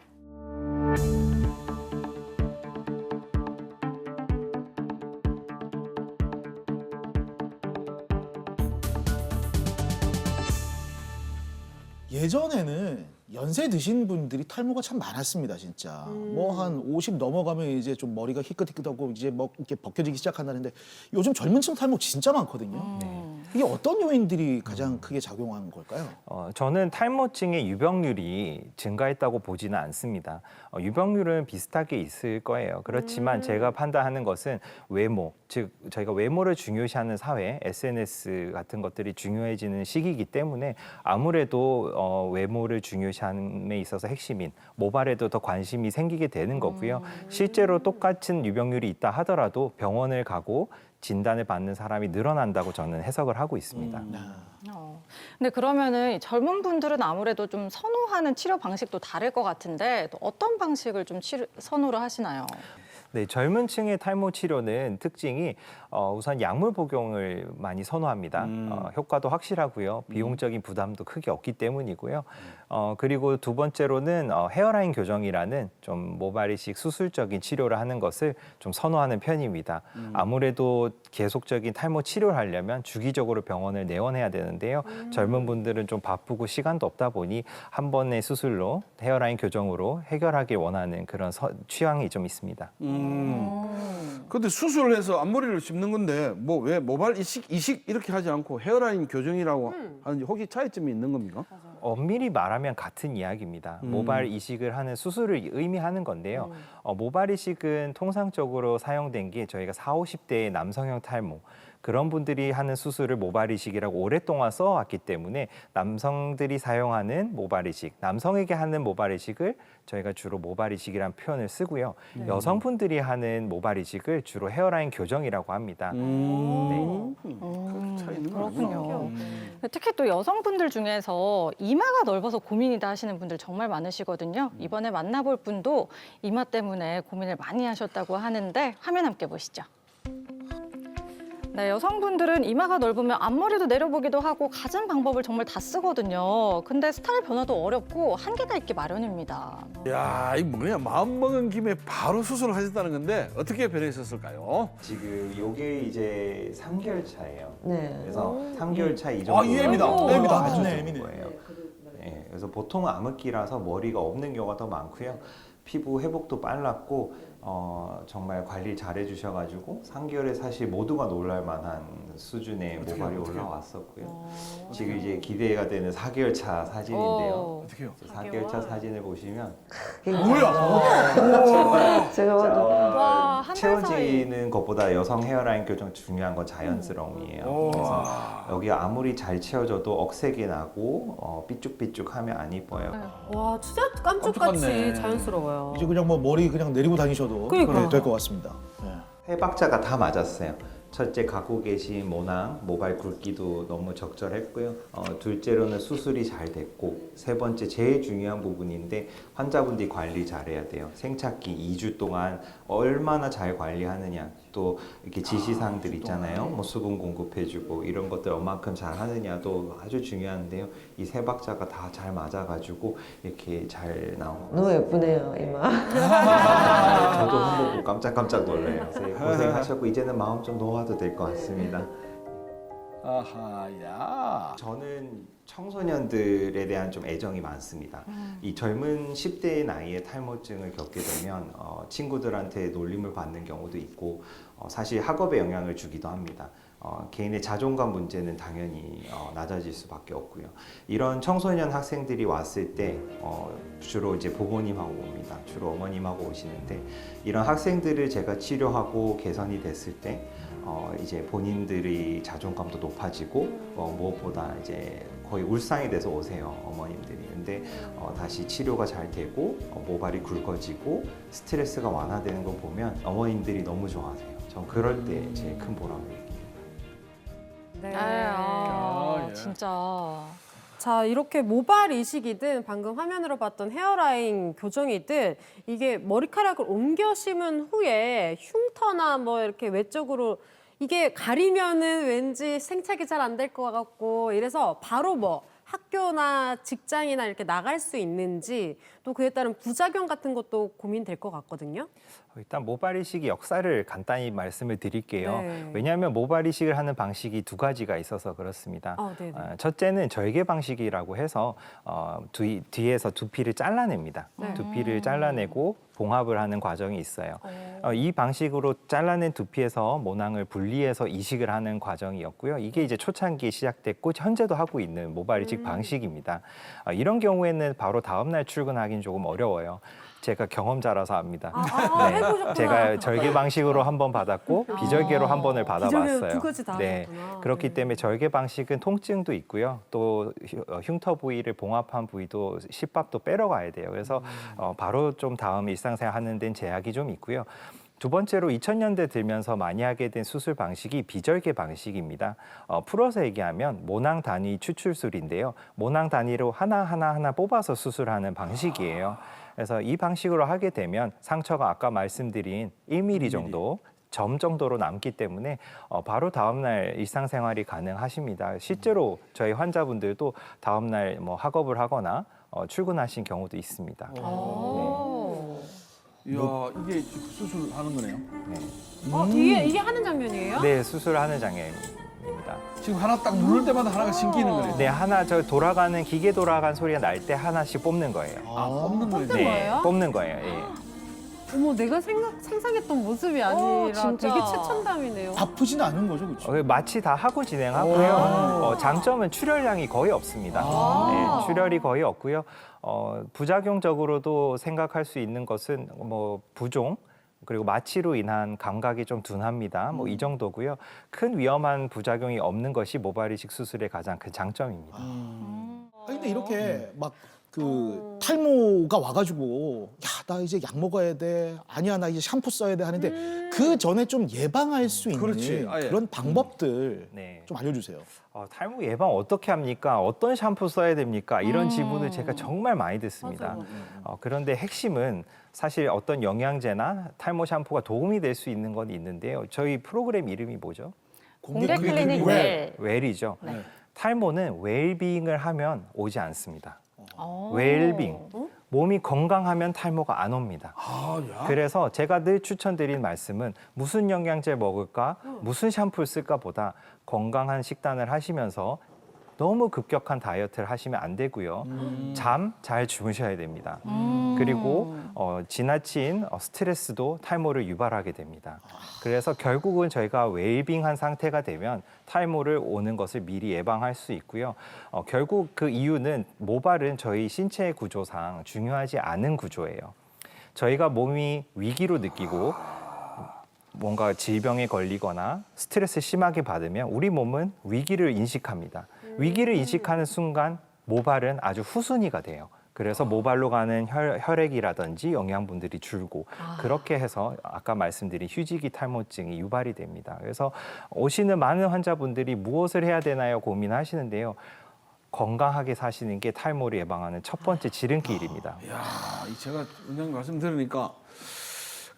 예전에는 연세 드신 분들이 탈모가 참 많았습니다, 진짜. 뭐 한 50 넘어가면 이제 좀 머리가 희끗희끗하고 이제 뭐 이렇게 벗겨지기 시작한다는데 요즘 젊은 층 탈모 진짜 많거든요. 이게 어떤 요인들이 가장 크게 작용한 걸까요? 저는 탈모층의 유병률이 증가했다고 보지는 않습니다. 유병률은 비슷하게 있을 거예요. 그렇지만 제가 판단하는 것은 외모, 즉 저희가 외모를 중요시하는 사회, SNS 같은 것들이 중요해지는 시기이기 때문에 아무래도 외모를 중요시함에 있어서 핵심인 모발에도 더 관심이 생기게 되는 거고요. 실제로 똑같은 유병률이 있다 하더라도 병원을 가고 진단을 받는 사람이 늘어난다고 저는 해석을 하고 있습니다. 근데 그러면은 젊은 분들은 아무래도 좀 선호하는 치료 방식도 다를 것 같은데 또 어떤 방식을 좀 선호를 하시나요? 네, 젊은 층의 탈모 치료는 특징이 우선 약물 복용을 많이 선호합니다. 효과도 확실하고요. 비용적인 부담도 크게 없기 때문이고요. 그리고 두 번째로는 헤어라인 교정이라는 좀 모발 이식 수술적인 치료를 하는 것을 좀 선호하는 편입니다. 아무래도 계속적인 탈모 치료를 하려면 주기적으로 병원을 내원해야 되는데요. 젊은 분들은 좀 바쁘고 시간도 없다 보니 한 번의 수술로 헤어라인 교정으로 해결하길 원하는 그런 취향이 좀 있습니다. 근데 수술을 해서 앞머리를 심는 건데 뭐 왜 모발 이식 이렇게 하지 않고 헤어라인 교정이라고 하는지 혹시 차이점이 있는 겁니까? 엄밀히 말하면 같은 이야기입니다. 모발 이식을 하는 수술을 의미하는 건데요. 모발 이식은 통상적으로 사용된 게 저희가 40, 50대의 남성형 탈모 그런 분들이 하는 수술을 모발 이식이라고 오랫동안 써왔기 때문에 남성들이 사용하는 모발 이식, 남성에게 하는 모발 이식을 저희가 주로 모발 이식이라는 표현을 쓰고요. 여성분들이 하는 모발 이식을 주로 헤어라인 교정이라고 합니다. 그렇게 차이 있는 그렇군요. 특히 또 여성분들 중에서 이마가 넓어서 고민이다 하시는 분들 정말 많으시거든요. 이번에 만나볼 분도 이마 때문에 고민을 많이 하셨다고 하는데 화면 함께 보시죠. 네, 여성분들은 이마가 넓으면 앞머리도 내려보기도 하고 갖은 방법을 정말 다 쓰거든요. 근데 스타일 변화도 어렵고 한계가 있기 마련입니다. 야, 이 뭐냐 마음 먹은 김에 바로 수술을 하셨다는 건데 어떻게 변했었을까요? 지금 요게 이제 3개월 차예요. 네. 그래서 3개월 차 이 정도. 아, 이해입니다. 이해입니다. 아주 네, 좋은 거예요. 네, 그래서 보통은 암흑기라서 머리가 없는 경우가 더 많고요. 피부 회복도 빨랐고 정말 관리 잘해 주셔가지고 3개월에 사실 모두가 놀랄 만한 수준의 모발이 올라왔었고요. 지금 이제 기대가 되는 4개월 차 사진인데요. 어떻게 해요? 4개월 차 사진을 보시면 제가 봐도 와, 한 달 사이. 채워지는 것보다 여성 헤어라인 교정 중요한 건 자연스러움이에요. 그래서 여기 아무리 잘 채워져도 억세게 나고 삐쭉삐쭉하면 안 이뻐요. 와, 진짜 깜짝같이 깜짝같네. 자연스러워요. 이제 그냥 뭐 머리 그냥 내리고 다니셔도 그러니까. 될 것 같습니다. 네. 세 박자가 다 맞았어요. 첫째, 갖고 계신 모낭, 모발 굵기도 너무 적절했고요. 둘째로는 수술이 잘 됐고, 세 번째 제일 중요한 부분인데 환자분들이 관리 잘해야 돼요. 생착기 2주 동안 얼마나 잘 관리하느냐, 또 이렇게 지시사항들 있잖아요. 뭐 수분 공급해주고 이런 것들 얼만큼 잘 하느냐도 아주 중요한데요. 이 세 박자가 다 잘 맞아가지고 이렇게 잘 나온 것 너무 예쁘네요, 이마. 같아요. 저도 한번 보고 깜짝깜짝 놀래요. 그래서 고생하셨고 이제는 마음 좀 놓아도 될 것 같습니다. 아하, 야. 저는 청소년들에 대한 좀 애정이 많습니다. 이 젊은 10대의 나이에 탈모증을 겪게 되면 친구들한테 놀림을 받는 경우도 있고 사실 학업에 영향을 주기도 합니다. 개인의 자존감 문제는 당연히 낮아질 수밖에 없고요. 이런 청소년 학생들이 왔을 때 주로 이제 부모님하고 옵니다. 주로 어머님하고 오시는데 이런 학생들을 제가 치료하고 개선이 됐을 때 이제 본인들이 자존감도 높아지고 무엇보다 이제 거의 울상이 돼서 오세요, 어머님들이. 근데 다시 치료가 잘 되고 모발이 굵어지고 스트레스가 완화되는 거 보면 어머님들이 너무 좋아하세요. 전 그럴 때 제일 큰 보람을 느낍니다. 네. 예. 진짜. 자, 이렇게 모발 이식이든 방금 화면으로 봤던 헤어라인 교정이든 이게 머리카락을 옮겨 심은 후에 흉터나 뭐 이렇게 외적으로 이게 가리면은 왠지 생착이 잘 안 될 것 같고 이래서 바로 뭐 학교나 직장이나 이렇게 나갈 수 있는지 또 그에 따른 부작용 같은 것도 고민될 것 같거든요. 일단 모발 이식의 역사를 간단히 말씀을 드릴게요. 네. 왜냐하면 모발 이식을 하는 방식이 두 가지가 있어서 그렇습니다. 네네. 첫째는 절개 방식이라고 해서 뒤에서 두피를 잘라냅니다. 네. 두피를 잘라내고 봉합을 하는 과정이 있어요. 이 방식으로 잘라낸 두피에서 모낭을 분리해서 이식을 하는 과정이었고요. 이게 이제 초창기에 시작됐고 현재도 하고 있는 모발 이식 방식입니다. 이런 경우에는 바로 다음 날 출근하기는 조금 어려워요. 제가 경험자라서 압니다. 해보셨구나. 제가 절개 방식으로 한 번 받았고 비절개로 한 번을 비절개로 받아봤어요. 두 가지 다 네, 하셨구나. 그렇기 네. 때문에 절개 방식은 통증도 있고요. 또 흉터 부위를 봉합한 부위도 십밥도 빼러 가야 돼요. 그래서 바로 좀 다음 일상생활 하는 데는 제약이 좀 있고요. 두 번째로 2000년대 들면서 많이 하게 된 수술 방식이 비절개 방식입니다. 풀어서 얘기하면 모낭 단위 추출술인데요. 모낭 단위로 하나 뽑아서 수술하는 방식이에요. 그래서 이 방식으로 하게 되면 상처가 아까 말씀드린 1mm 정도 점 정도로 남기 때문에 바로 다음날 일상생활이 가능하십니다. 실제로 저희 환자분들도 다음날 뭐 학업을 하거나 출근하신 경우도 있습니다. 이야, 이게 수술하는 거네요. 이게 하는 장면이에요? 네, 수술하는 장면입니다. 지금 하나 딱 누를 때마다 하나가 신기는 거네요. 네, 하나 저 돌아가는 기계 돌아간 소리가 날 때 하나씩 뽑는 거예요. 뽑는 거예요. 뽑는 거예요? 뽑는 거예요. 예. 어머, 내가 상상했던 모습이 아니라 진짜. 되게 최첨단이네요. 바쁘지는 않은 거죠, 그렇죠? 마취 다 하고 진행하고요. 장점은 출혈량이 거의 없습니다. 네, 출혈이 거의 없고요. 부작용적으로도 생각할 수 있는 것은 뭐 부종, 그리고 마취로 인한 감각이 좀 둔합니다. 뭐 이 정도고요. 큰 위험한 부작용이 없는 것이 모발 이식 수술의 가장 큰 장점입니다. 근데 이렇게 막 그 탈모가 와가지고 야, 나 이제 약 먹어야 돼. 아니야, 나 이제 샴푸 써야 돼 하는데 그 전에 좀 예방할 수 있는 그렇지. 아예. 그런 방법들 네. 좀 알려주세요. 탈모 예방 어떻게 합니까? 어떤 샴푸 써야 됩니까? 이런 질문을 제가 정말 많이 듣습니다. 그런데 핵심은 사실 어떤 영양제나 탈모 샴푸가 도움이 될 수 있는 건 있는데요. 저희 프로그램 이름이 뭐죠? 공개 클리닉 웰. 웰이죠. 탈모는 웰빙을 하면 오지 않습니다. 어. 웰빙. 몸이 건강하면 탈모가 안 옵니다. 그래서 제가 늘 추천드리는 말씀은 무슨 영양제 먹을까, 무슨 샴푸를 쓸까 보다 건강한 식단을 하시면서 너무 급격한 다이어트를 하시면 안 되고요. 잠 잘 주무셔야 됩니다. 그리고 지나친 스트레스도 탈모를 유발하게 됩니다. 그래서 결국은 저희가 웰빙한 상태가 되면 탈모를 오는 것을 미리 예방할 수 있고요. 결국 그 이유는 모발은 저희 신체 구조상 중요하지 않은 구조예요. 저희가 몸이 위기로 느끼고 뭔가 질병에 걸리거나 스트레스 심하게 받으면 우리 몸은 위기를 인식합니다. 위기를 인식하는 순간 모발은 아주 후순위가 돼요. 그래서 모발로 가는 혈액이라든지 영양분들이 줄고 그렇게 해서 아까 말씀드린 휴지기 탈모증이 유발이 됩니다. 그래서 오시는 많은 환자분들이 무엇을 해야 되나요? 고민하시는데요. 건강하게 사시는 게 탈모를 예방하는 첫 번째 지름길입니다. 야, 제가 원장님 말씀 들으니까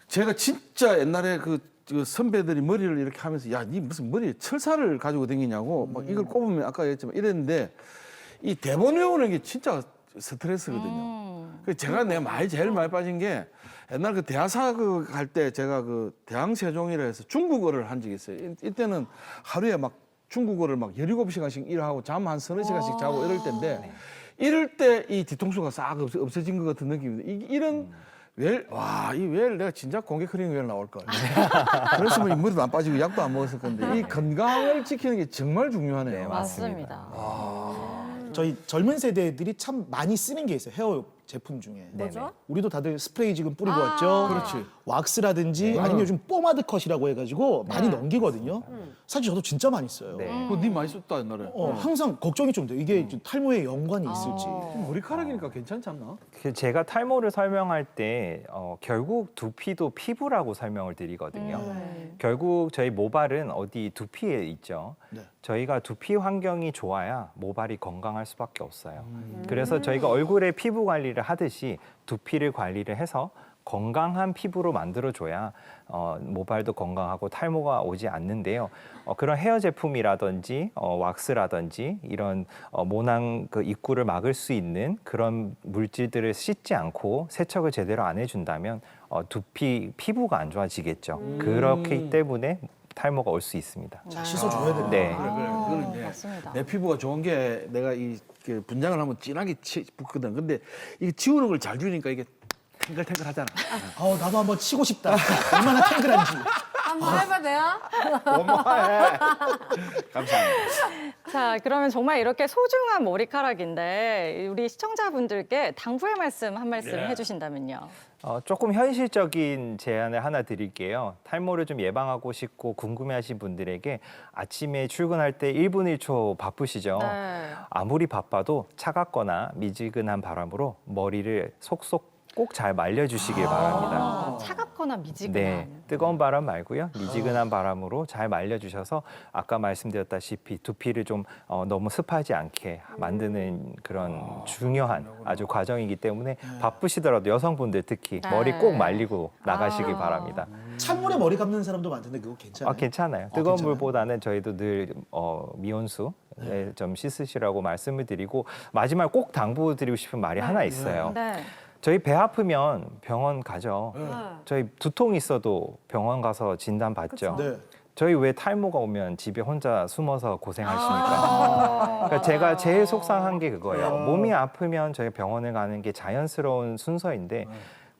제가 진짜 옛날에 그 선배들이 머리를 이렇게 하면서 야, 니 무슨 머리에 철사를 가지고 다니냐고 막 이걸 꼽으면 아까 했지만 이랬는데 이 대본 외우는 게 진짜 스트레스거든요. 그래서 제가 제일 많이 빠진 게 옛날 그 대하사극 할 때 제가 그 대항세종이라 해서 중국어를 한 적이 있어요. 이때는 하루에 막 중국어를 막 17시간씩 일하고 잠 한 서너 시간씩 자고 이럴 때인데 이럴 때 이 뒤통수가 싹 없어진 것 같은 느낌입니다. 이런 이 웰 내가 진짜 공개 크림 웰 나올 걸. 그랬으면 이 머리도 안 빠지고 약도 안 먹었을 건데 이 건강을 지키는 게 정말 중요하네요. 네, 맞습니다. 저희 젊은 세대들이 참 많이 쓰는 게 있어요. 헤어 제품 중에. 뭐죠? 우리도 다들 스프레이 지금 뿌리고 왔죠. 그렇지. 왁스라든지 아니면 요즘 포마드 컷이라고 해가지고 많이 넘기거든요. 사실 저도 진짜 많이 써요. 네. 그거 니 많이 썼다 옛날에. 항상 걱정이 좀 돼요. 이게 좀 탈모에 연관이 있을지. 머리카락이니까 괜찮지 않나? 제가 탈모를 설명할 때 결국 두피도 피부라고 설명을 드리거든요. 결국 저희 모발은 어디 두피에 있죠. 네. 저희가 두피 환경이 좋아야 모발이 건강할 수밖에 없어요. 그래서 저희가 얼굴에 피부 관리를 하듯이 두피를 관리를 해서 건강한 피부로 만들어줘야 모발도 건강하고 탈모가 오지 않는데요. 그런 헤어 제품이라든지 왁스라든지 이런 모낭 그 입구를 막을 수 있는 그런 물질들을 씻지 않고 세척을 제대로 안 해준다면 피부가 안 좋아지겠죠. 그렇기 때문에 탈모가 올 수 있습니다. 자, 씻어줘야 됩니다. 네. 그래. 그거는 이제 맞습니다. 내 피부가 좋은 게 내가 그 분장을 하면 진하게 붓거든. 근데 이게 지우는 걸 잘 지우니까 이게 탱글탱글하잖아. 나도 한번 치고 싶다. 얼마나 탱글한지. 한번 해봐 돼요? 고마워해. 감사합니다. 자, 그러면 정말 이렇게 소중한 머리카락인데 우리 시청자분들께 당부의 말씀 한 말씀 해주신다면요. 조금 현실적인 제안을 하나 드릴게요. 탈모를 좀 예방하고 싶고 궁금해하신 분들에게 아침에 출근할 때 1분 1초 바쁘시죠? 네. 아무리 바빠도 차갑거나 미지근한 바람으로 머리를 속속 꼭 잘 말려주시길 바랍니다. 차갑거나 미지근한. 네, 뜨거운 바람 말고요. 미지근한 바람으로 잘 말려주셔서 아까 말씀드렸다시피 두피를 좀 너무 습하지 않게 만드는 그런 중요한 아주 과정이기 때문에 바쁘시더라도 여성분들 특히 머리 꼭 말리고 나가시길 바랍니다. 찬물에 머리 감는 사람도 많던데 그거 괜찮아요? 괜찮아요. 뜨거운 괜찮아요? 물보다는 저희도 늘 미온수 좀 씻으시라고 말씀을 드리고 마지막 꼭 당부드리고 싶은 말이 하나 있어요. 네. 저희 배 아프면 병원 가죠. 저희 두통 있어도 병원 가서 진단 받죠. 네. 저희 왜 탈모가 오면 집에 혼자 숨어서 고생하십니까? 그러니까 제가 제일 속상한 게 그거예요. 몸이 아프면 저희 병원을 가는 게 자연스러운 순서인데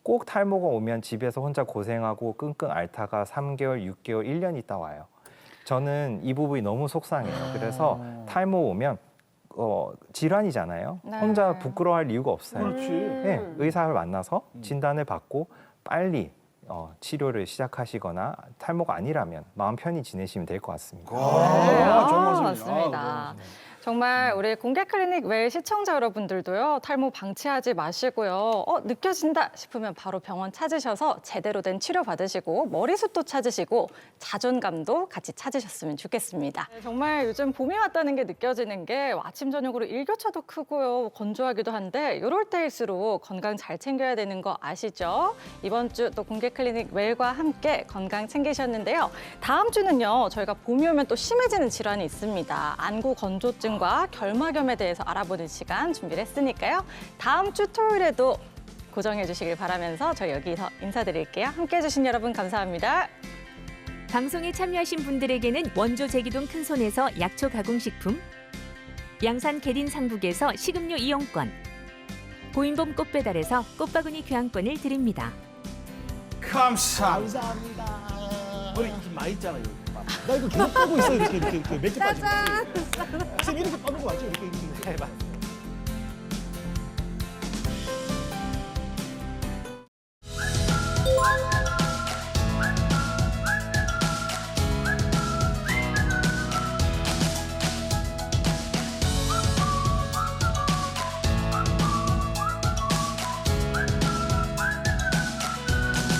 꼭 탈모가 오면 집에서 혼자 고생하고 끙끙 앓다가 3개월, 6개월, 1년 있다 와요. 저는 이 부분이 너무 속상해요. 그래서 탈모 오면 질환이잖아요. 네. 혼자 부끄러워할 이유가 없어요. 그렇지. 네, 의사를 만나서 진단을 받고 빨리 치료를 시작하시거나 탈모가 아니라면 마음 편히 지내시면 될 것 같습니다. 네, 좋은 말씀입니다. 맞습니다. 정말 우리 공개 클리닉 외 시청자 여러분들도요, 탈모 방치하지 마시고요. 느껴진다 싶으면 바로 병원 찾으셔서 제대로 된 치료 받으시고 머리숱도 찾으시고 자존감도 같이 찾으셨으면 좋겠습니다. 네, 정말 요즘 봄이 왔다는 게 느껴지는 게 아침 저녁으로 일교차도 크고요, 건조하기도 한데 이럴 때일수록 건강 잘 챙겨야 되는 거 아시죠? 이번 주 또 공개 클리닉 웰과 함께 건강 챙기셨는데요. 다음 주는요, 저희가 봄이 오면 또 심해지는 질환이 있습니다. 안구 건조증 과 결막염에 대해서 알아보는 시간 준비를 했으니까요. 다음 주 토요일에도 고정해 주시길 바라면서 저희 여기서 인사드릴게요. 함께해 주신 여러분 감사합니다. 방송에 참여하신 분들에게는 원조 제기동 큰손에서 약초 가공식품, 양산 계린 상북에서 식음료 이용권, 고인봄 꽃배달에서 꽃바구니 교환권을 드립니다. 감사합니다. 감사합니다. 머리 많이 있잖아요. 나 이거 계속 빼고 있어 이렇게 맥주 빠지고. 쌤 이렇게 빠는 거 맞죠? 이렇게. 네, 맞습니다.